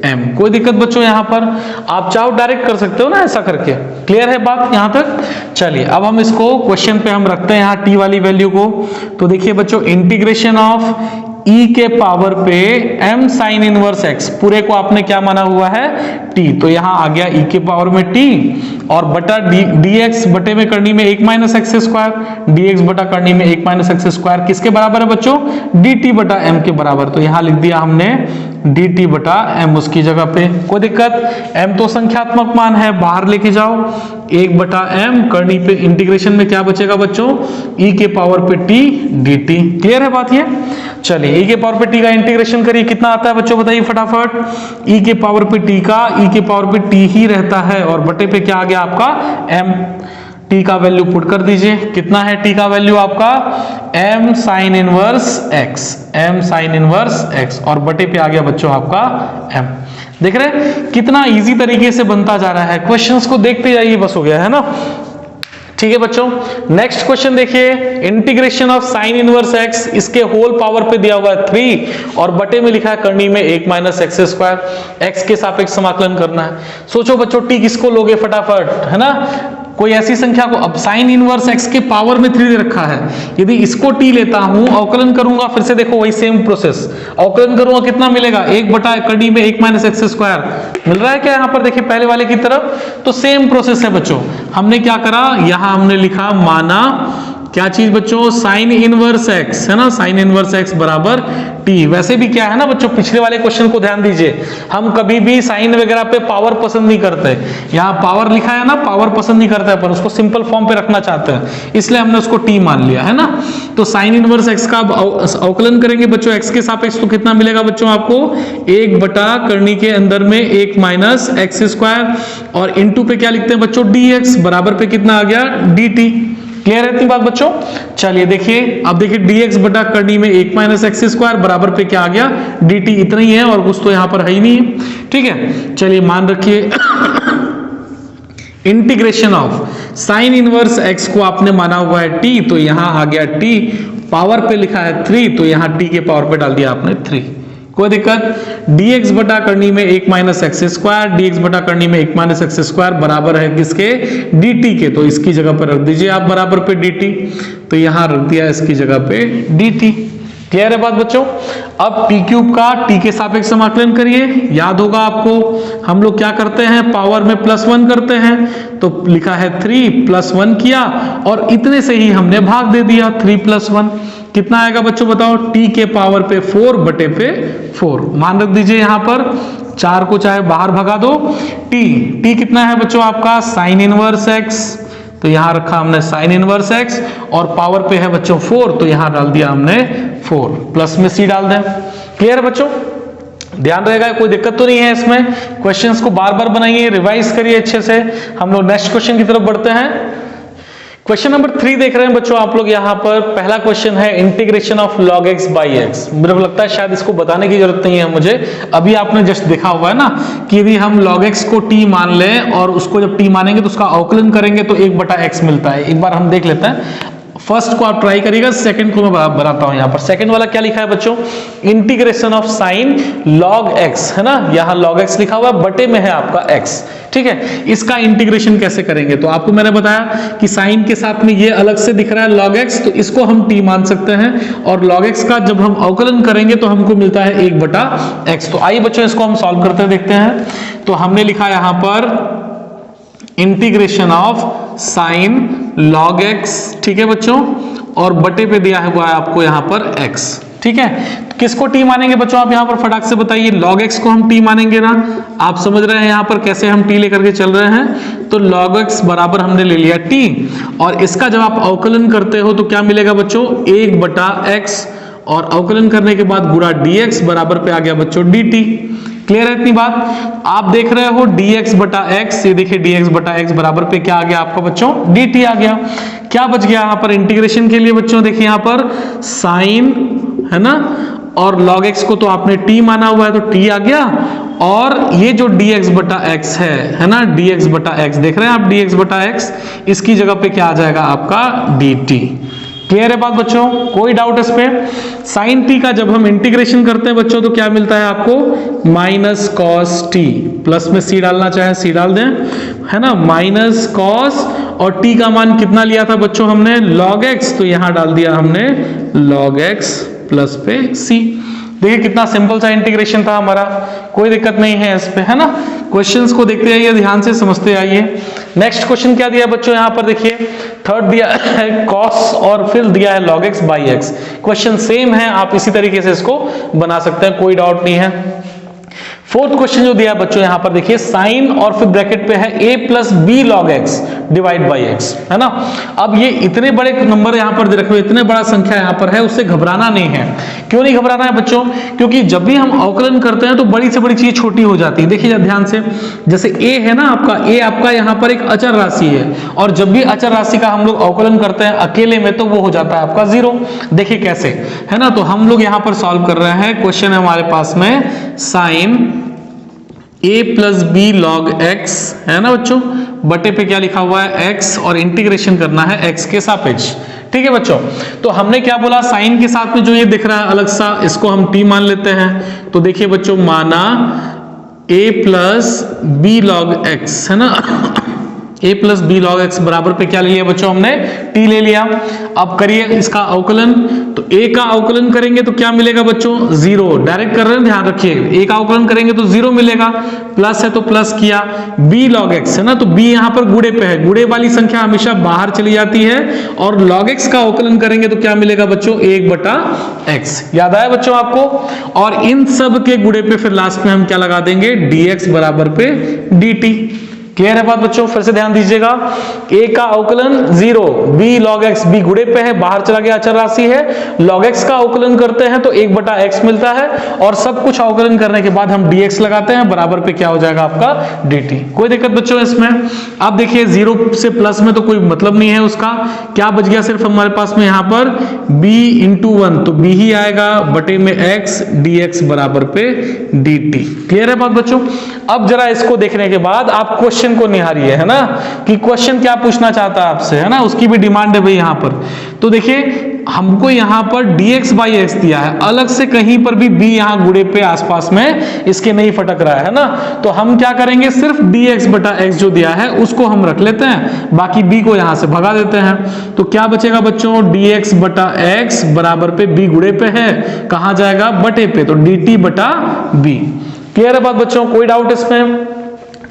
A: m। कोई दिक्कत बच्चों, यहां पर आप चाहो डायरेक्ट कर सकते हो ना ऐसा करके। क्लियर है बात यहां तक? चलिए अब हम इसको क्वेश्चन पे हम रखते हैं यहां t वाली वैल्यू को। तो देखिए बच्चों, इंटीग्रेशन ऑफ e के पावर पे m साइन इनवर्स x, पूरे को आपने क्या माना हुआ है, t। तो यहां आ गया e के पावर में t और बटा dx बटे में करनी में 1 माइनस एक्स स्क्वायर, dx बटा करनी में 1 माइनस एक्स स्क्वायर किसके बराबर है बच्चों, dt बटा m के बराबर। तो यहां लिख दिया हमने dt बटा m उसकी जगह पे। कोई दिक्कत, m तो संख्यात्मक मान है, बाहर लेके जाओ, 1 बटा m करनी पे इंटीग्रेशन में क्या बचेगा बच्चों, e के पावर पे t dt। क्लियर है बात ये? चलिए e के पावर पे t का इंटीग्रेशन करिए, कितना आता है बच्चों बताइए फटाफट। e के पावर पे t का e के पावर पे t ही रहता है और बटे पे क्या आ गया आपका m। t का वैल्यू पुट कर दीजिए, कितना है t का वैल्यू आपका, m sine inverse x, m sine inverse x और बटे पे आ गया बच्चों आपका m। देख रहे हैं कितना इजी तरीके से बनता जा रहा है, क्वेश्चंस को देखते जाइए, बस हो गया है ना। ठीक है बच्चों, नेक्स्ट क्वेश्चन देखिए, integration of sine inverse x, इसके होल पावर पे दिया हुआ है 3 और बटे में लिखा है करनी में 1 माइनस एक्स स्क्वायर, x के सापेक्ष समाकलन करना है। सोचो बच्चों t किसको लोगे फटाफट, है ना, कोई ऐसी संख्या को। अब साइन इनवर्स x के पावर में 3 दे रखा है, यदि इसको t लेता हूं, अवकलन करूंगा, फिर से देखो वही सेम प्रोसेस, अवकलन करूंगा कितना मिलेगा, 1 बटा करनी में 1 माइनस एक्स स्क्वायर मिल रहा है क्या यहां पर, देखिए पहले वाले की तरफ। तो सेम प्रोसेस है बच्चों, हमने क्या करा, यहां हमने लिखा माना क्या चीज बच्चों, साइन इनवर्स x, है ना, साइन इनवर्स x बराबर t। वैसे भी क्या है ना बच्चों, पिछले वाले क्वेश्चन को ध्यान दीजिए, हम कभी भी साइन वगैरह पे पावर पसंद नहीं करते, यहाँ पावर लिखा है ना, पावर पसंद नहीं करते अपन, उसको सिंपल फॉर्म पे रखना चाहते हैं, इसलिए हमने उसको t मान लिया, है ना। तो साइन इनवर्स x का अवकलन करेंगे बच्चों x के सापेक्ष, तो कितना मिलेगा बच्चों आपको, 1 बटा करनी के अंदर में 1 माइनस एक्स स्क्वायर और इनटू पे क्या लिखते हैं बच्चों, dx बराबर पे कितना आ गया, dt। क्लियर है इतनी बात बच्चों? चलिए देखिए, अब देखिए dx बटा करनी में 1 माइनस एक्स स्क्वायर बराबर पे क्या आ गया, dt। इतना ही है और कुछ तो यहां पर है ही नहीं है। ठीक है, चलिए मान रखिए integration of sine inverse x को आपने माना हुआ है t, तो यहां आ गया t, पावर पे लिखा है 3, तो यहां t के पावर पे डाल दिया आपने 3। कोई दिक्कत, dx बटा करनी में 1 माइनस एक्स स्क्वायर, dx बटा करनी में 1 माइनस एक्स स्क्वायर बराबर है किसके, dt के। तो इसकी जगह पर रख दीजिए आप बराबर पे dt, तो यहां रख दिया इसकी जगह पे dt। क्लियर है बात बच्चों? अब p क्यूब का t के सापेक्ष समाकलन करिए, याद होगा आपको हम लोग क्या करते हैं, पावर में +1 करते हैं, तो लिखा है 3 +1 किया और इतने से ही हमने भाग दे दिया, 3 + 1 कितना आएगा बच्चों बताओ, t के पावर पे 4 बटे पे 4। मान रख दीजिए यहां पर, 4 को चाहे बाहर भगा दो, t कितना है बच्चों आपका, साइन इनवर्स x, तो यहां रखा हमने साइन इनवर्स x और पावर पे है बच्चों 4, तो यहां डाल दिया हमने 4, प्लस में c डाल दें। क्लियर है बच्चों? ध्यान रहेगा, कोई दिक्कत तो नहीं है इसमें। क्वेश्चंस को बार बार बनाइए, रिवाइज करिए अच्छे से। हम लोग नेक्स्ट क्वेश्चन की तरफ बढ़ते हैं। क्वेश्चन नंबर 3 देख रहे हैं बच्चों आप लोग यहाँ पर। पहला क्वेश्चन है integration of log x by x। मेरे को लगता है शायद इसको बताने की जरूरत नहीं है मुझे, अभी आपने जस्ट देखा हुआ है ना कि यदि हम log x को t मान लें और उसको जब t मानेंगे तो उसका अवकलन करेंगे तो 1 बटा x मिलता है। एक बार हम देख लेते हैं, फर्स्ट को आप ट्राई करिएगा, सेकंड को मैं बनाता हूं। यहाँ पर सेकंड वाला क्या लिखा है बच्चों, integration of sine log x, है ना, यहाँ log x लिखा हुआ है, बटे में है आपका x। ठीक है, इसका इंटीग्रेशन कैसे करेंगे, तो आपको मैंने बताया कि साइन के साथ में ये अलग से दिख रहा है log x, तो इसको हम t मान सकते हैं और log x का जब हम अवकलन करेंगे तो हमको मिलता है 1 बटा x। तो आइए बच्चों इसको हम सॉल्व करते देखते हैं। तो हमने लिखा यहां पर integration of sine log x, ठीक है बच्चों, और बटे पे दिया हुआ है आपको यहां पर x। ठीक है, किसको t मानेंगे बच्चों आप यहां पर फटाक से बताइए, log x को हम t मानेंगे ना, आप समझ रहे हैं यहां पर कैसे हम t लेकर के चल रहे हैं। तो log x बराबर हमने ले लिया t, और इसका जब आप अवकलन करते हो तो क्या मिलेगा बच्चों, 1/x, और अवकलन करने के बाद गुणा dx बराबर पे आ गया बच्चों dt। क्लियर है इतनी बात? आप देख रहे हो dx/x, ये देखिए dx/x बराबर पे क्या आ गया आपका बच्चों, dt आ गया। क्या बच गया यहाँ पर इंटीग्रेशन के लिए बच्चों, देखिए यहाँ पर साइन है ना, और log x को तो आपने t माना हुआ है तो t आ गया, और ये जो dx/x है ना, dx/x देख रहे हैं आप, dx/x, इसकी जगह पे क्या आ जाएगा आपका dt। क्लियर है बात बच्चों, कोई डाउट इस पे? साइन t का जब हम इंटीग्रेशन करते हैं बच्चों तो क्या मिलता है आपको, माइनस कॉस t, प्लस में c डालना चाहे c डाल दें, है ना, माइनस कॉस, और t का मान कितना लिया था बच्चों हमने, log x, तो यहां डाल दिया हमने log x प्लस पे c। देखिए कितना सिंपल सा इंटीग्रेशन था हमारा, कोई दिक्कत नहीं है इस पे, है ना। क्वेश्चंस को देखते आइए, ध्यान से समझते आइए। नेक्स्ट क्वेश्चन क्या दिया बच्चों यहाँ पर देखिए, थर्ड दिया है cos और फिर दिया है log x by x। Question same है, आप इसी तरीके से इसको बना सकते हैं, कोई डाउट नहीं है। फोर्थ क्वेश्चन जो दिया है बच्चों यहाँ पर देखिए, साइन और फिर ब्रैकेट पे है a plus B log X divide by X, है ना। अब ये इतने बड़े नंबर यहाँ पर दे रखे हुए, इतने बड़ा संख्या यहाँ पर है, उससे घबराना नहीं है। क्यों नहीं घबराना है बच्चों, क्योंकि जब भी हम अवकलन करते हैं तो बड़ी से बड़ी चीज छोटी हो जाती है। देखिए ध्यान से, जैसे a है ना आपका, a आपका यहाँ पर एक अचर राशि है, और जब भी अचर राशि का हम लोग अवकलन करते हैं अकेले में तो वो हो जाता है आपका 0। देखिए कैसे, है ना। तो हम लोग यहाँ पर सॉल्व कर रहे हैं, क्वेश्चन है हमारे पास में sine a plus B log x, है ना बच्चों, बटे पे क्या लिखा हुआ है x, और इंटीग्रेशन करना है x के सापेक्ष। ठीक है बच्चों, तो हमने क्या बोला, साइन के साथ में जो ये दिख रहा है अलग सा, इसको हम t मान लेते हैं। तो देखिए बच्चों, माना a plus B log x, है ना, a plus B log x बराबर पे क्या ले लिया बच्चों हमने, t ले लिया। अब करिए इसका अवकलन, तो a का अवकलन करेंगे तो क्या मिलेगा बच्चों, 0। डायरेक्ट कर रहे हैं, ध्यान रखिए, a का अवकलन करेंगे तो 0 मिलेगा, प्लस है तो प्लस किया, b लॉग एक्स है ना, तो b यहाँ पर गुणे पे है, गुणे वाली संख्या हमेशा बाहर चली जाती है, और log x का अवकलन करेंगे तो क्या मिलेगा बच्चों, 1/x। याद आया बच्चों आपको? और इन सब के गुणे पे फिर लास्ट में हम क्या लगा देंगे, dx बराबर पे dt। क्लियर है बात बच्चों? फिर से ध्यान दीजिएगा, a का अवकलन 0, b log x, b गुणे पे है, बाहर चला गया, अचर राशि है, log x का अवकलन करते हैं तो 1/x मिलता है, और सब कुछ अवकलन करने के बाद हम dx लगाते हैं, बराबर पे क्या हो जाएगा आपका dt। कोई दिक्कत बच्चों इसमें? अब देखिए 0 से प्लस में तो कोई मतलब नहीं है उसका, क्या बच गया सिर्फ हमारे पास में यहाँ पर b × 1, तो b ही आएगा, बटे में x, dx बराबर पे dt। क्लियर है बात बच्चों? अब जरा इसको देखने के बाद आप क्वेश्चन को निहारिए, है ना, कि क्वेश्चन क्या पूछना चाहता है आपसे, है ना, उसकी भी डिमांड है भाई यहाँ पर। तो देखिए हमको यहाँ पर dx by x दिया है, अलग से कहीं पर भी b यहाँ गुणे पे आसपास में इसके नहीं फटक रहा है ना, तो हम क्या करेंगे, सिर्फ dx/x जो दिया है उसको हम रख लेते हैं, बाकी b को यहाँ से भगा देते हैं। तो क्या बचेगा बच्चों, dx/x बराबर पे b गुणे पे है, कहाँ जाएगा, बटे पे, तो dt/b। क्लियर है बात बच्चों, कोई डाउट इसमें?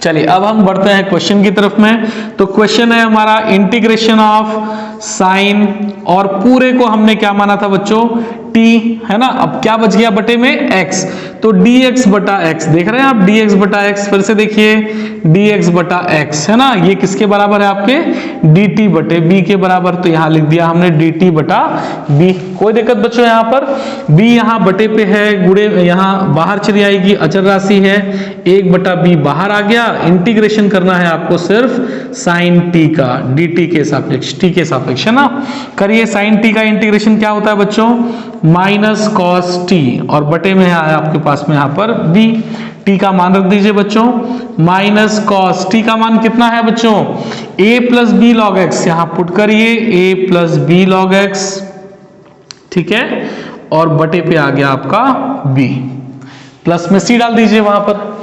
A: चलिए अब हम बढ़ते हैं क्वेश्चन की तरफ में। तो क्वेश्चन है हमारा इंटीग्रेशन ऑफ साइन, और पूरे को हमने क्या माना था बच्चों, t, है ना। अब क्या बच गया, बटे में x, तो dx/x, देख रहे हैं आप, dx/x, फिर से देखिए dx/x, है ना, ये किसके बराबर है आपके, dt/b के बराबर, तो यहाँ लिख दिया हमने dt/b। कोई दिक्कत बच्चों यहाँ पर? b यहाँ बटे पे है, गुणे यहाँ बाहर चली आएगी, अचर राशि है, 1/b बाहर आ गया। इंटीग्रेशन करना है आपको सिर्फ साइन t का dt के सापेक्ष, t के सापेक्ष, है ना। करिए, साइन t का इंटीग्रेशन क्या होता है बच्चों, माइनस कॉस t, और बटे में है आपके पास में यहाँ पर b। t का मान रख दीजिए बच्चों, माइनस कॉस t का मान कितना है बच्चों, a plus B log x, यहाँ पुट करिए a plus B log x, ठीक है, और बटे पे आ गया आपका b, प्लस में c डाल दीजिए वहां पर।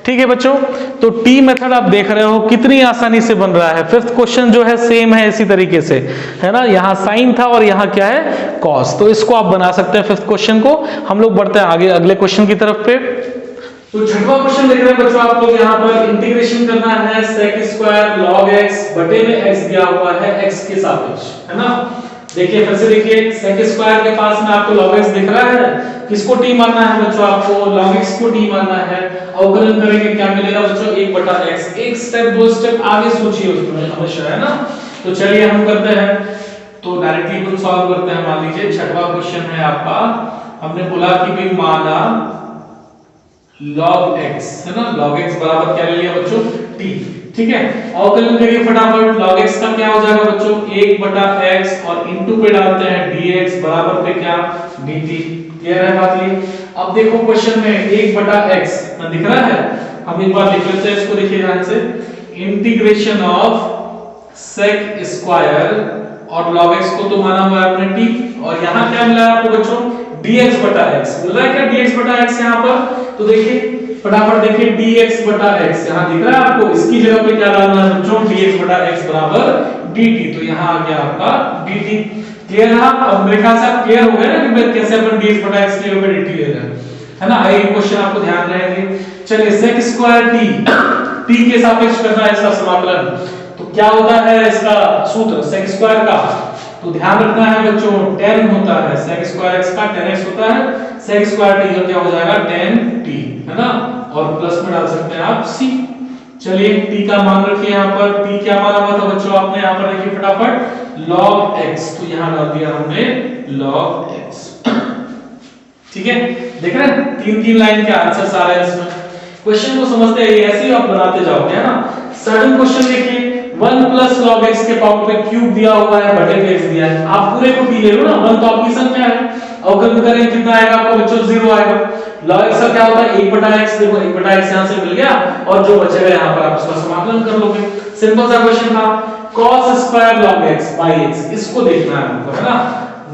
A: ठीक है बच्चों, तो टी मेथड आप देख रहे हो कितनी आसानी से बन रहा है। फिफ्थ क्वेश्चन जो है सेम है इसी तरीके से, है ना, यहाँ साइन था और यहाँ क्या है, कॉस, तो इसको आप बना सकते हैं फिफ्थ क्वेश्चन को। हम लोग बढ़ते हैं आगे अगले क्वेश्चन की तरफ पे। तो छठवां क्वेश्चन देख रहे हैं बच्चों आप लोग, यहाँ पर इंटीग्रेशन करना है sec स्क्वायर log x बटे में x दिया हुआ है x के सापेक्ष, है ना। देखिए फिर से देखिए, sec स्क्वायर के पास में आपको log x दिख रहा है, किसको t मानना है बच्चों, आपको log x को t मानना है। अवकलन करेंगे क्या मिलेगा बच्चों 1/x। एक स्टेप दो स्टेप आगे सोचिए उसमें हमेशा, है ना। तो चलिए हम करते हैं, तो डायरेक्टली हम सॉल्व करते हैं। मान लीजिए छठवां क्वेश्चन है आपका, हमने बोला कि भाई माना log x, है ना, log x बराबर क्या ले लिया बच्चों t, ठीक है। अवकलन करिए फटाफट, log x का क्या हो जाएगा बच्चों 1/x और इनटू पे डालते हैं dx बराबर पे क्या dt। क्लियर है बात ये। अब देखो क्वेश्चन में 1/x ना दिख रहा है, हम एक बार लिख लेते हैं इसको, देखिए ध्यान से, इंटीग्रेशन ऑफ sec स्क्वायर और log x को तो माना हुआ है आपने t, और यहां क्या मिला है आपको बच्चों dx/x मिल रहा है क्या dx/x यहां पर। तो देखिए फटाफट देखिए dx/x यहां दिख रहा है आपको, इसकी जगह पे क्या डालना है बच्चों dx/x बराबर dt, तो यहां आ गया आपका dt। क्लियर है। अब मेरे ख्याल से आप क्लियर हो गए ना कि भाई कैसे अपन dx/x की जगह पे dt ले रहे हैं, है ना। ये क्वेश्चन आपको ध्यान रहेंगे। चलिए sec स्क्वायर t के सापेक्ष करना है इसका समाकलन, तो क्या होता है इसका सूत्र sec स्क्वायर का, तो ध्यान रखना है बच्चों tan होता है sec स्क्वायर x का, tan x होता है sec स्क्वायर t का क्या हो जाएगा tan t, है ना, और प्लस में डाल सकते हैं आप c। चलिए t का मान रखिए यहाँ पर, t क्या माना हुआ था बच्चों आपने, यहाँ पर देखिए फटाफट log x, तो यहाँ डाल दिया हमने log x, ठीक है। देख रहे हैं तीन लाइन के आंसर्स आ रहे हैं इसमें। क्वेश्चन को समझते हैं, ऐसे ही आप बनाते जाओगे, है ना। सेकंड क्वेश्चन देखिए 1 प्लस log x के पावर पे क्यूब दिया हुआ है, बटे पे x दिया है, आप पूरे को पी ले लो ना, 1 तो आपकी संख्या है, अवकलन करेंगे कितना आएगा आपको बच्चों 0 आएगा। log x का क्या होता है 1/x, देखो 1/x यहां से मिल गया, और जो बचेगा यहां पर आप उसका समाकलन कर लोगे। सिंपल सा क्वेश्चन था, cos square log x by x, इसको देखना है हमको, है ना।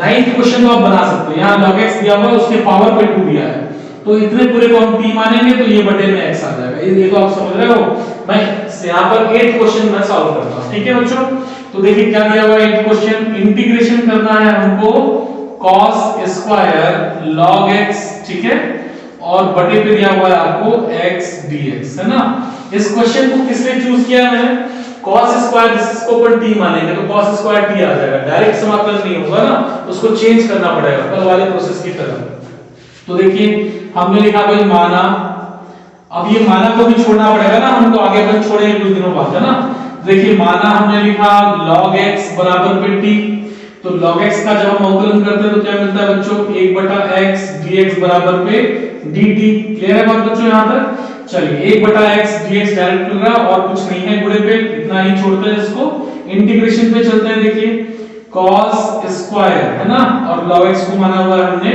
A: 9th क्वेश्चन को आप बना सकते हो, यहां log x दिया हुआ है, उसके पावर पे 2 दिया है, तो इतने पूरे को हम t मानेंगे तो ये बटे में x आ जाएगा, ये तो आप समझ रहे हो। मैं यहां पर 8th क्वेश्चन मैं सॉल्व करता हूं, ठीक है बच्चों। तो देखिए क्या दिया हुआ है 8th क्वेश्चन, इंटीग्रेशन करना है हमको cos स्क्वायर log x, ठीक है, और बटे पे दिया हुआ है आपको x dx, है ना। इस क्वेश्चन को किसने चूज किया है, cos स्क्वायर, जिसको अपन t मानेंगे तो cos स्क्वायर t आ जाएगा, डायरेक्ट समाकलन नहीं होगा ना, उसको चेंज करना पड़ेगा कल वाले प्रोसेस की तरह। तो देखिए हमने लिखा कोई माना, अब ये माना को भी छोड़ना पड़ेगा ना हमको, आगे अपन छोड़ेंगे कुछ दिनों बाद, है ना। देखिए माना हमने लिखा log x बराबर पे t, तो log x का जब हम अवकलन करते हैं तो क्या मिलता है बच्चों 1/x dx बराबर पे dt। क्लियर है बात बच्चों यहां तक। चलिए 1/x dx डायरेक्ट मिल रहा और कुछ नहीं है गुणे पे, इतना ही छोड़ते हैं इसको, इंटीग्रेशन पे चलते हैं। देखिए cos स्क्वायर, है ना, और log x को माना हुआ है हमने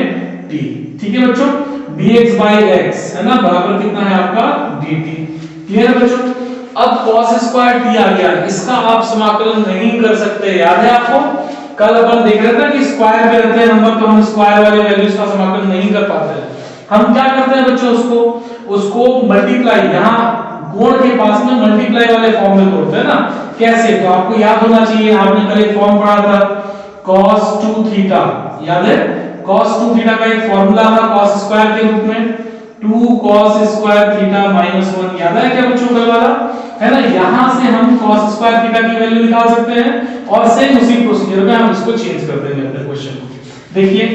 A: t, ठीक है बच्चों, dx by x, है ना, बराबर कितना है आपका dt। क्लियर है बच्चों। अब cos स्क्वायर t आ गया, इसका आप समाकलन नहीं कर सकते, याद है आपको, कल अपन देख रहे थे कि स्क्वायर में रहते हैं नंबर, तो हम स्क्वायर वाले वैल्यूज का समाकलन नहीं कर पाते हैं। हम क्या करते हैं बच्चों, उसको मल्टीप्लाई, यहाँ गुण के पास में मल्टीप्लाई वाले फॉर्म में तोड़ते हैं ना। कैसे, तो आपको याद होना चाहिए, आपने कल एक फॉर्म पढ़ा था cos 2 थीटा, याद है, cos 2 थीटा का एक फार्मूला था cos स्क्वायर के रूप में 2 cos स्क्वायर थीटा -1, याद है क्या बच्चों कल वाला, है ना। यहां से हम cos स्क्वायर थीटा की वैल्यू निकाल सकते हैं, और सेम उसी प्रोसीजर में हम इसको चेंज कर देंगे अपने क्वेश्चन को। देखिए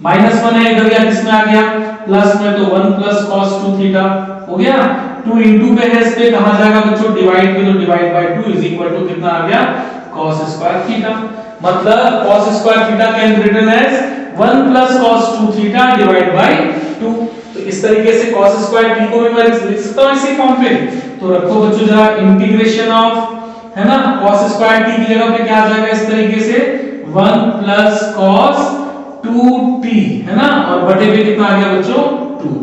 A: -1 है, इधर गया किसमें आ गया प्लस में, तो 1 प्लस cos 2 थीटा हो गया, 2 इनटू पे है, इस पे कहां जाएगा बच्चों डिवाइड पे, तो divide by 2 is equal to कितना आ गया cos स्क्वायर थीटा। मतलब cos square theta can be written as 1 plus cos 2 theta divide by 2। तो इस तरीके से cos स्क्वायर t को भी मैं लिख सकता हूं इसी फॉर्म पे। तो रखो बच्चों जरा इंटीग्रेशन ऑफ, है ना, cos स्क्वायर t की जगह पे क्या आ जाएगा इस तरीके से 1 प्लस cos 2t, है ना, और बटे पे कितना आ गया बच्चों 2,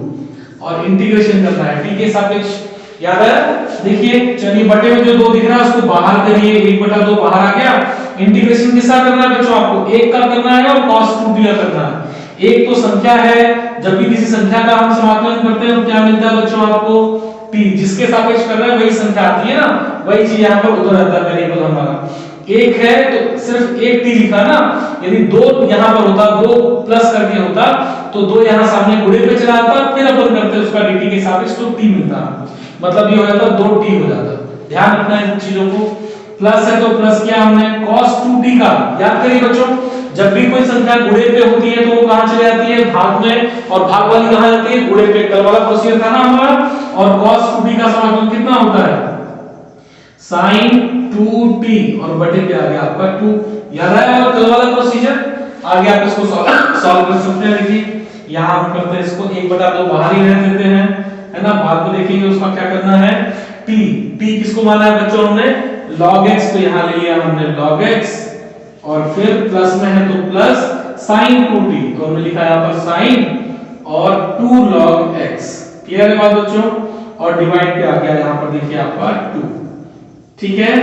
A: और इंटीग्रेशन करना है t के सापेक्ष, याद है। देखिए चलिए बटे में जो 2 दिख रहा है उसको बाहर करिए, 1/2 बाहर आ गया। इंटीग्रेशन किसका करना है बच्चों, आपको 1 का करना है और cos 2t का करना है। एक तो संख्या है, जब भी किसी संख्या का हम समाकलन करते हैं तो क्या मिलता है बच्चों आपको t, जिसके सापेक्ष कर रहे हैं वही संख्या आती है ना, वही चीज यहाँ पर उधर रहता है वेरिएबल हमारा। 1 है तो सिर्फ 1 t लिखा ना, यदि 2 यहाँ पर होता, 2 प्लस करके होता तो 2 यहाँ सामने गुणे पे चला आता, फिर अपन करते उसका dt के सापेक्ष तो t मिलता, मतलब ये हो जाता 2t हो जाता। ध्यान रखना है इन चीजों को। प्लस है तो प्लस किया हमने cos 2t का, याद करिए बच्चों जब भी कोई संख्या गुणे पे होती है तो वो कहां चली जाती है, भाग में, और भाग वाली कहां जाती है, गुणे पे। कल वाला प्रोसीजर था ना हमारा। और cos 2t का समाकलन कितना होता है, sin 2t, और बटे पे आ गया आपका 2। याद आया और कल वाला प्रोसीजर। आगे आप इसको सॉल्व कर सकते हैं। देखिए यहां हम करते हैं इसको 1/2 बाहर ही रहने देते हैं, है ना। बाद में देखेंगे उसका क्या करना है। t किसको माना है बच्चों हमने, log x, तो यहां ले लिया हमने log x, और फिर प्लस में है तो प्लस sin 2t, तो हमने लिखा है यहां पर sin और 2 log x। क्लियर है बात बच्चों। और डिवाइड पे आ गया यहां पर देखिए आपका 2। ठीक है,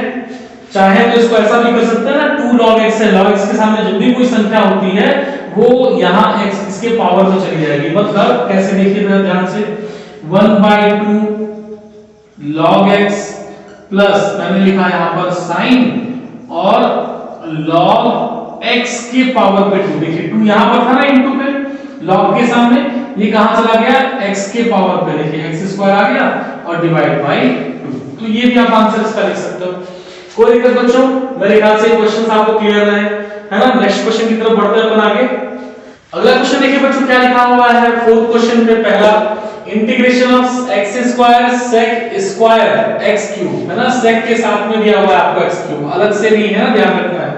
A: चाहे तो इसको ऐसा भी कर सकते हैं ना, 2 log x है, log x के सामने जब भी कोई संख्या होती है वो यहां x इसके पावर में चली जाएगी। मतलब कैसे, देखिए ध्यान से, 1/2 log x प्लस मैंने लिखा यहां पर sin और log x के पावर पे 2। देखिए 2 यहां पर था ना इनटू पे, log के सामने, ये कहां चला गया, x के पावर पे। देखिए x² आ गया और डिवाइड बाय 2। तो ये भी आप आंसर इसका लिख सकते हो। कोई दिक्कत बच्चों, मेरे ख्याल से क्वेश्चंस आपको क्लियर है ना। नेक्स्ट क्वेश्चन की तरफ बढ़ते हैं अपन आगे। अगला क्वेश्चन देखिए बच्चों क्या लिखा हुआ है, फोर्थ क्वेश्चन पे पहला, integration of x² sec square x³ है ना। sec के साथ में दिया हुआ है आपको x³, अलग से नहीं है ना, ध्यान रखना है।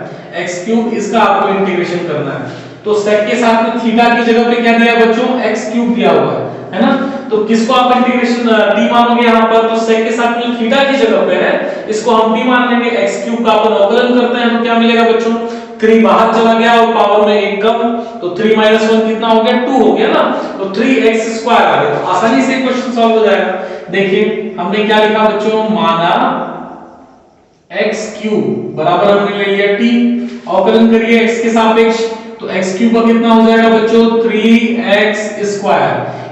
A: x³ इसका आपको इंटीग्रेशन करना है। तो sec के साथ में थीटा की जगह पे क्या दिया बच्चों, x³ दिया हुआ है ना। तो किसको आप इंटीग्रेशन t मानोगे यहां पर, तो sec के साथ में थीटा की जगह पे है, इसको हम t मान लेंगे। x³ का अपन अवकलन करते हैं तो क्या मिलेगा बच्चों, 3 बाहर चला गया और पावर में 1 कम, तो 3 - 1 कितना हो गया, 2 हो गया ना। तो 3x² आ गया, तो आसानी से क्वेश्चन सॉल्व हो जाएगा। देखिए हमने क्या लिखा बच्चों, माना x³ बराबर हमने ले लिया t, अवकलन करिए x के सापेक्ष, तो x³ का कितना हो जाएगा बच्चों, 3x²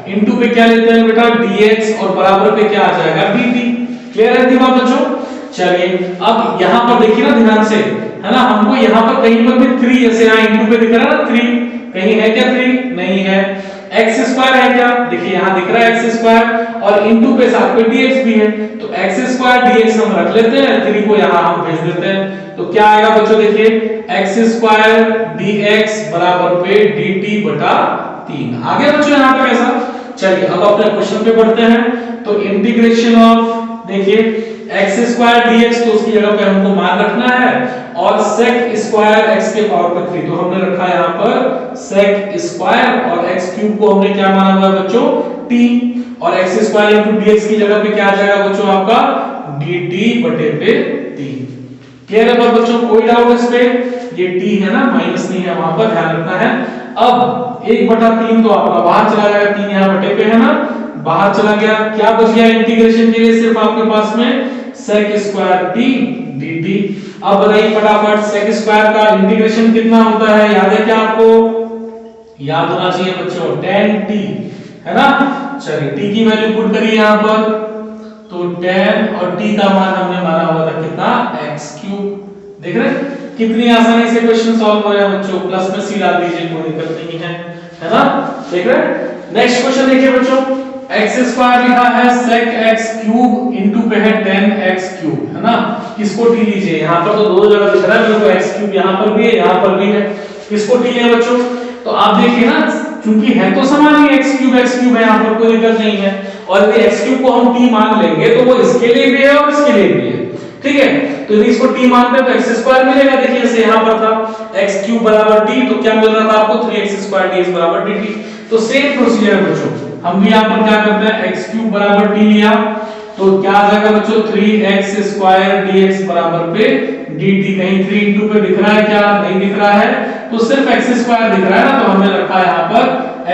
A: इनटू पे क्या लेते हैं बेटा, dx, और बराबर पे क्या आ जाएगा, dt। क्लियर है दिमाग बच्चों। चलिए अब यहां पर देखिए ना ध्यान से, है ना, हमको यहाँ पर कहीं पर भी 3 जैसे यहाँ इनटू पे दिख रहा है ना 3, कहीं है क्या 3, नहीं है। x² है क्या, देखिए यहाँ दिख रहा है x², और इनटू पे साथ में dx भी है, तो x² dx हम रख लेते हैं, 3 को यहाँ हम भेज देते हैं, तो क्या आएगा बच्चों, देखिए x² dx बराबर पे dt/3। आगे बच्चों यहाँ पे कैसा। चलिए अब अपने क्वेश्चन पे बढ़ते हैं। तो इंटीग्रेशन ऑफ, देखिए x² dx, तो उसकी जगह पे हमको मान रखना है, और sec² x के पावर पे 3, तो हमने रखा है यहाँ पर sec² और x³ को हमने क्या माना हुआ है बच्चों, t, और x² dx की जगह पे क्या आ जाएगा बच्चों आपका dt/3। क्लियर है बच्चों, कोई डाउट इस पे, ये t है ना, माइनस नहीं है वहां पर, ध्यान रखना है। अब 1/3 तो आपका बाहर चला जाएगा, 3 यहाँ बटे पे है ना, बाहर चला गया, क्या बच गया इंटीग्रेशन के लिए सिर्फ आपके पास में sec² t dt। अब बताइए फटाफट, sec² का इंटीग्रेशन कितना होता है, याद है क्या आपको, याद होना चाहिए बच्चों, tan t है ना। चलिए t की वैल्यू पुट करिए यहां पर, तो tan और t का मान हमने माना हुआ था कितना, x³। देख रहे हैं कितनी आसानी से क्वेश्चन सॉल्व हो रहा है बच्चों, प्लस में c डाल दीजिए, कोई दिक्कत नहीं है ना। देख रहे हैं। नेक्स्ट क्वेश्चन देखिए बच्चों, x² लिखा है sec x³ इनटू पे है tan x³ है ना। किसको t लीजिए, यहां पर तो दो जगह दिख रहा है मेरे को, x³ यहां पर भी है, यहां पर भी है, किसको t है बच्चों, तो आप देखिए ना, क्योंकि है तो समान ही x³ है, यहां पर कोई दिक्कत नहीं है, और यदि x³ को हम t मान लेंगे तो वो इसके लिए भी है और इसके लिए भी है, ठीक है। तो यदि इसको t मानते हैं तो x² मिलेगा, देखिए जैसे यहां पर था x³ बराबर t, तो क्या मिल रहा था आपको, 3x² dx बराबर dt। तो सेम प्रोसीजर है बच्चों, हम भी यहां पर क्या करते हैं, x³ बराबर t लिया, तो क्या आ जाएगा बच्चों, 3x² dx बराबर पे dt। कहीं 3 इनटू पे दिख रहा है क्या, नहीं दिख रहा है, तो सिर्फ x² दिख रहा है ना, तो हमने रखा है यहां पर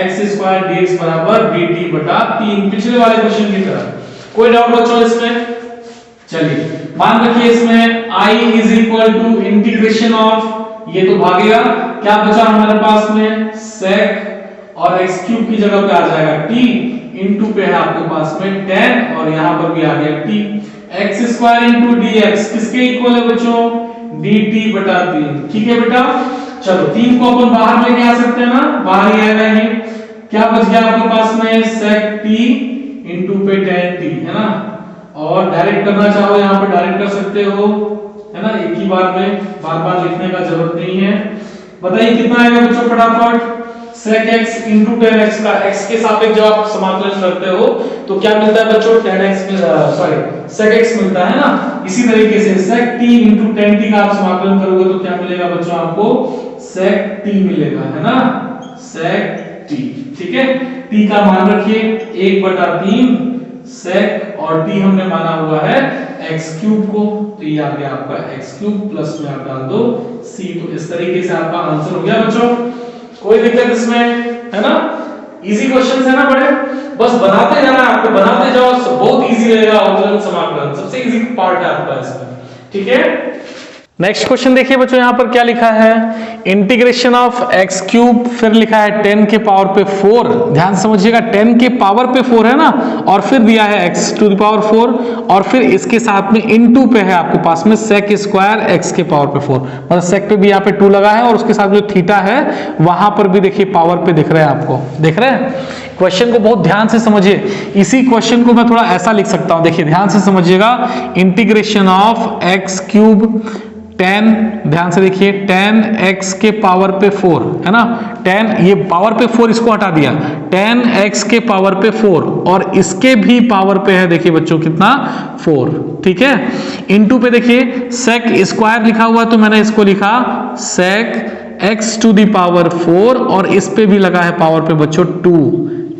A: x² dx बराबर dt/3, पिछले वाले क्वेश्चन की तरह। कोई डाउट बच्चों इसमें। चलिए मान रखिए इसमें I is equal to integration of, ये तो भागेगा, क्या बचा हमारे पास में sec, और x³ की जगह पे आ जाएगा t, इनटू पे है आपके पास में tan, और यहां पर भी आ गया t, x² इनटू dx किसके इक्वल है बच्चों, dt/3। ठीक है बेटा, चलो 3 को अपन बाहर लेके आ सकते हैं ना, बाहर ही आएगा ये, क्या बच गया आपके पास में sec t इनटू पे tan t है ना, और डायरेक्ट करना चाहो यहां पर डायरेक्ट कर सकते हो, है ना, एक ही बार में बार बार लिखने का जरूरत नहीं है। बताइए कितना आएगा बच्चों फटाफट। sec x into tan x का x के सापेक्ष जब आप समाकलन करते हो तो क्या मिलता है बच्चों, tan x sec x मिलता है ना। इसी तरीके से sec t into tan t का आप समाकलन करोगे तो क्या मिलेगा बच्चों आपको, sec t मिलेगा, है ना, sec t। ठीक है, t का मान रखिए 1/3 sec और t हमने माना हुआ है x क्यूब को, तो ये आ गया आपका x क्यूब प्लस में आप डाल दो c। तो इस तरीके से आपका आंसर हो गया बच्चों, कोई दिक्कत इसमें, है ना। इजी क्वेश्चंस है ना बड़े, बस बनाते जाना, आपको बनाते जाओ, बहुत इजी रहेगा अवकलन समाकलन, सबसे इजी पार्ट है आपका इसमें। ठीक है, नेक्स्ट क्वेश्चन देखिए बच्चों, यहां पर क्या लिखा है, इंटीग्रेशन ऑफ एक्स क्यूब, फिर लिखा है 10 के पावर पे 4, ध्यान से समझिएगा 10 के पावर पे 4 है ना, और फिर दिया है x टू द पावर 4, और फिर इसके साथ में इनटू पे है आपके पास में sec स्क्वायर x के पावर पे 4, मतलब sec पे भी यहाँ पे 2 लगा है और उसके साथ जो थीटा है वहां पर भी देखिए पावर पे दिख रहा है, आपको दिख रहा है। क्वेश्चन को बहुत ध्यान से समझिए, इसी क्वेश्चन को मैं थोड़ा ऐसा लिख सकता हूं, देखिए ध्यान से समझिएगा, इंटीग्रेशन ऑफ एक्स क्यूब 10, ध्यान से देखिए 10x के पावर पे 4, है ना, 10 ये पावर पे 4 इसको हटा दिया, 10x के पावर पे 4 और इसके भी पावर पे है देखिए बच्चों कितना 4, ठीक है। इनटू पे देखिए sec स्क्वायर लिखा हुआ तो मैंने इसको लिखा sec x to the power 4 और इस पे भी लगा है पावर पे बच्चों 2,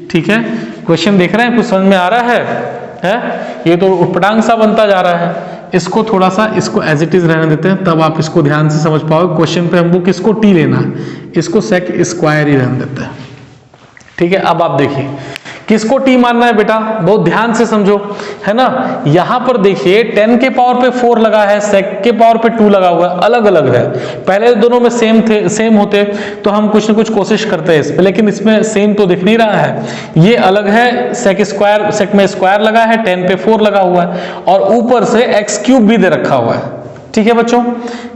A: ठीक है। क्वेश्चन देख रहे हैं, कुछ समझ में आ रहा है? ये तो उटपटांग सा बनता जा रहा है, इसको थोड़ा सा इसको एज इट इज रहने देते हैं, तब आप इसको ध्यान से समझ पाओगे। क्वेश्चन पे हमको किसको टी लेना है, इसको sec स्क्वायर ही रहने देते हैं, ठीक है। अब आप देखिए किसको टी मानना है बेटा, बहुत ध्यान से समझो, है ना। यहां पर देखिए 10 के पावर पे 4 लगा है, sec के पावर पे 2 लगा हुआ है, अलग अलग है। पहले दोनों में सेम होते तो हम कुछ ना कुछ कोशिश करते हैं इस पे, लेकिन इसमें सेम तो दिख नहीं रहा है, ये अलग है। sec स्क्वायर, sec में स्क्वायर लगा है, 10 पे 4 लगा हुआ है और ऊपर से x क्यूब भी दे रखा हुआ है, ठीक है बच्चों।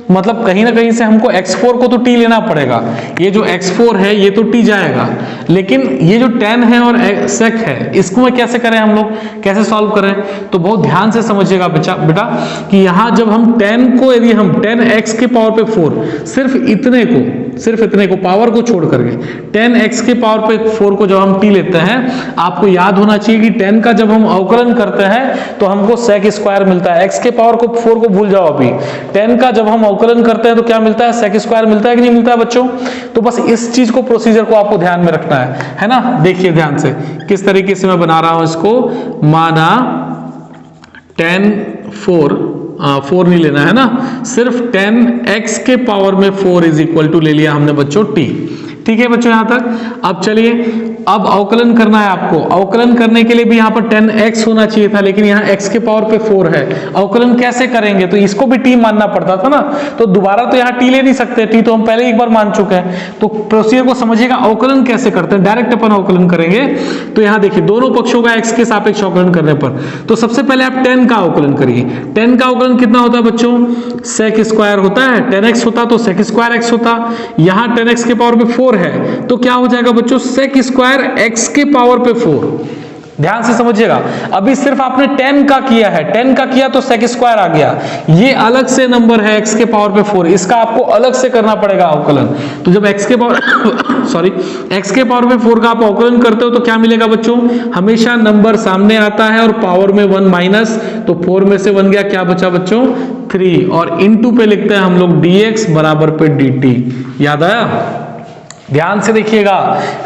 A: मतलब कहीं ना कहीं से हमको x4 को तो t लेना पड़ेगा, ये जो x4 है ये तो t जाएगा, लेकिन ये जो 10 है और sec है इसको मैं कैसे करें, हम लोग कैसे सॉल्व करें, तो बहुत ध्यान से समझिएगा बेटा कि यहां जब हम 10 को, यदि हम 10x के पावर पे 4, सिर्फ इतने को पावर को छोड़ करके 10x के पावर पे 4 को जब हम t लेते हैं, आपको याद होना चाहिए कि 10 का जब हम अवकलन करते हैं तो हमको sec स्क्वायर मिलता है। x के पावर को 4 को भूल जाओ, अभी 10 का जब हम अवकलन करते हैं तो क्या मिलता है, sec स्क्वायर मिलता है कि नहीं मिलता है बच्चों। तो बस इस चीज को, प्रोसीजर को आपको ध्यान में रखना है ना। देखिए ध्यान से किस तरीके से मैं बना रहा हूं इसको, माना 4 नहीं लेना है ना, सिर्फ 10x के पावर में 4 इज इक्वल टू ले लिया हमने बच्चों t, ठीक है बच्चों यहां तक। अब चलिए, अब अवकलन करना है आपको, अवकलन करने के लिए भी यहां पर 10x होना चाहिए था, लेकिन यहां x के पावर पे 4 है। अवकलन कैसे करेंगे, तो इसको भी t मानना पड़ता था ना, तो दोबारा तो यहां t ले नहीं सकते, t तो हम पहले एक बार मान चुके हैं। तो प्रोसीजर को समझिएगा, अवकलन कैसे करते हैं, डायरेक्ट अपन अवकलन करेंगे। तो यहां देखिए दोनों पक्षों का x के सापेक्ष अवकलन करने पर, तो सबसे पहले आप 10 का अवकलन करिए। 10 का अवकलन कितना होता है बच्चों, sec स्क्वायर होता है, 10x होता तो sec स्क्वायर x होता, यहां 10x के पावर पे 4 है तो क्या हो जाएगा बच्चों, sec स्क्वायर x के पावर पे 4। ध्यान से समझिएगा, अभी सिर्फ आपने 10 का किया है, 10 का किया तो sec स्क्वायर आ गया, ये अलग से नंबर है x के पावर पे 4, इसका आपको अलग से करना पड़ेगा अवकलन। तो जब x के पावर x के पावर पे 4 का आप अवकलन करते हो तो क्या मिलेगा बच्चों, हमेशा नंबर सामने आता है और पावर में 1 माइनस, तो 4 में से 1 गया, क्या बचा बच्चों 3, और इनटू पे लिखते हैं हम लोग dx बराबर पे dt। याद आया, ध्यान से देखिएगा,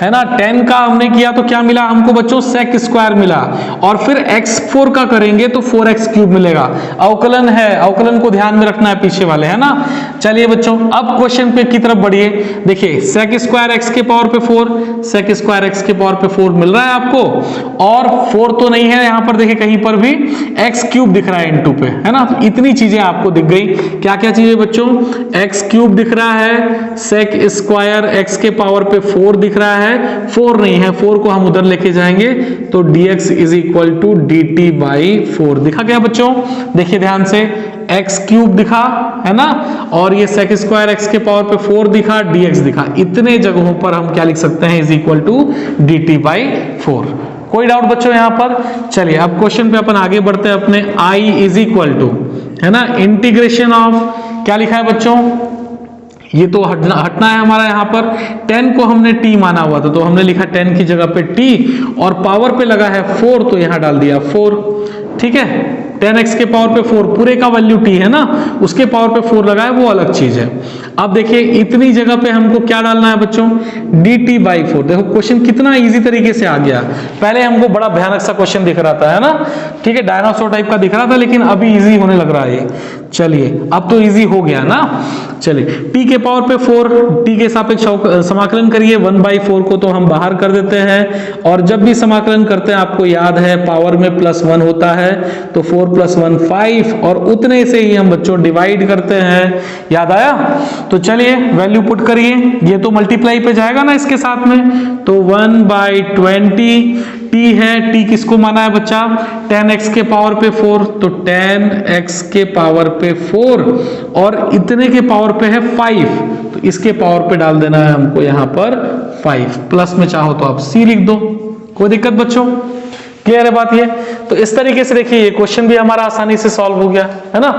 A: है ना। 10 का हमने किया तो क्या मिला हमको बच्चों, sec स्क्वायर मिला, और फिर x4 का करेंगे तो 4x क्यूब मिलेगा। अवकलन है, अवकलन को ध्यान में रखना है पीछे वाले, है ना। चलिए बच्चों अब क्वेश्चन पे की तरफ बढ़िए। देखिए sec स्क्वायर x के पावर पे 4, sec स्क्वायर x के पावर पे 4 मिल रहा है आपको, और 4 तो नहीं है यहाँ पर, देखिए कहीं पर भी x क्यूब दिख रहा है इनटू पे, है ना। तो इतनी चीजें आपको दिख गई, क्या क्या चीजें बच्चों, x क्यूब दिख रहा है, sec स्क्वायर x के पावर पे 4 दिख रहा है, 4 नहीं है, 4 को हम उधर लेके जाएंगे तो dx is equal to dt by 4 दिखा क्या बच्चों। देखिए ध्यान से, x क्यूब दिखा, है ना, और ये sec स्क्वायर x के पावर पे 4 दिखा, dx दिखा, इतने जगहों पर हम क्या लिख सकते हैं, is equal to dt by 4। कोई डाउट बच्चों यहां पर। चलिए अब क्वेश्चन पे अपन आगे बढ़ते हैं अपने, i इज इक्वल टू, है ना, इंटीग्रेशन ऑफ, क्या लिखा है बच्चों, ये तो हटना है हमारा। यहाँ पर 10 को हमने t माना हुआ था, तो हमने लिखा 10 की जगह पे t, और पावर पे लगा है 4, तो यहाँ डाल दिया 4। ठीक है, 10x के पावर पे 4, पूरे का वैल्यू t है ना, उसके पावर पे 4 लगा है, वो अलग चीज है। अब देखिए इतनी जगह पे हमको क्या डालना है बच्चों, dt/4। देखो क्वेश्चन कितना इजी तरीके से आ गया। पहले हमको बड़ा भयानक सा क्वेश्चन दिख रहा था, है ना, ठीक है, डायनासोर टाइप का दिख रहा था, लेकिन अभी इजी होने लग रहा है ये। चलिए अब तो इजी हो गया ना। चलिए t के पावर पे 4, t के सापेक्ष समाकलन करिए। 1/4 को तो हम बाहर कर देते हैं, और जब भी समाकलन करते हैं आपको याद है पावर में +1 होता है, तो 4 + 1 5, और उतने से ही हम बच्चों डिवाइड करते हैं। याद आया? तो चलिए वैल्यू पुट करिए, ये तो मल्टीप्लाई पे जाएगा ना इसके साथ में, तो 1/20 t है। t किसको माना है बच्चा, 10x के पावर पे 4, तो 10x के पावर पे 4, और इतने के पावर पे है 5, तो इसके पावर पे डाल देना है हमको यहाँ पर 5, प्लस में चाहो तो आप c लिख दो, कोई दिक्कत बच्चों? क्लियर है बात ये? तो इस तरीके से देखिए ये क्वेश्चन भी हमारा आसानी से सॉल्व हो गया, है ना।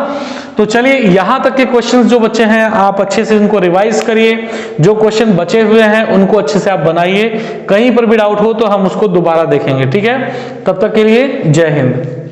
A: तो चलिए यहां तक के क्वेश्चंस जो बच्चे हैं आप अच्छे से उनको रिवाइज करिए, जो क्वेश्चन बचे हुए हैं उनको अच्छे से आप बनाइए, कहीं पर भी डाउट हो तो हम उसको दोबारा देखेंगे, ठीक है। तब तक के लिए जय हिंद।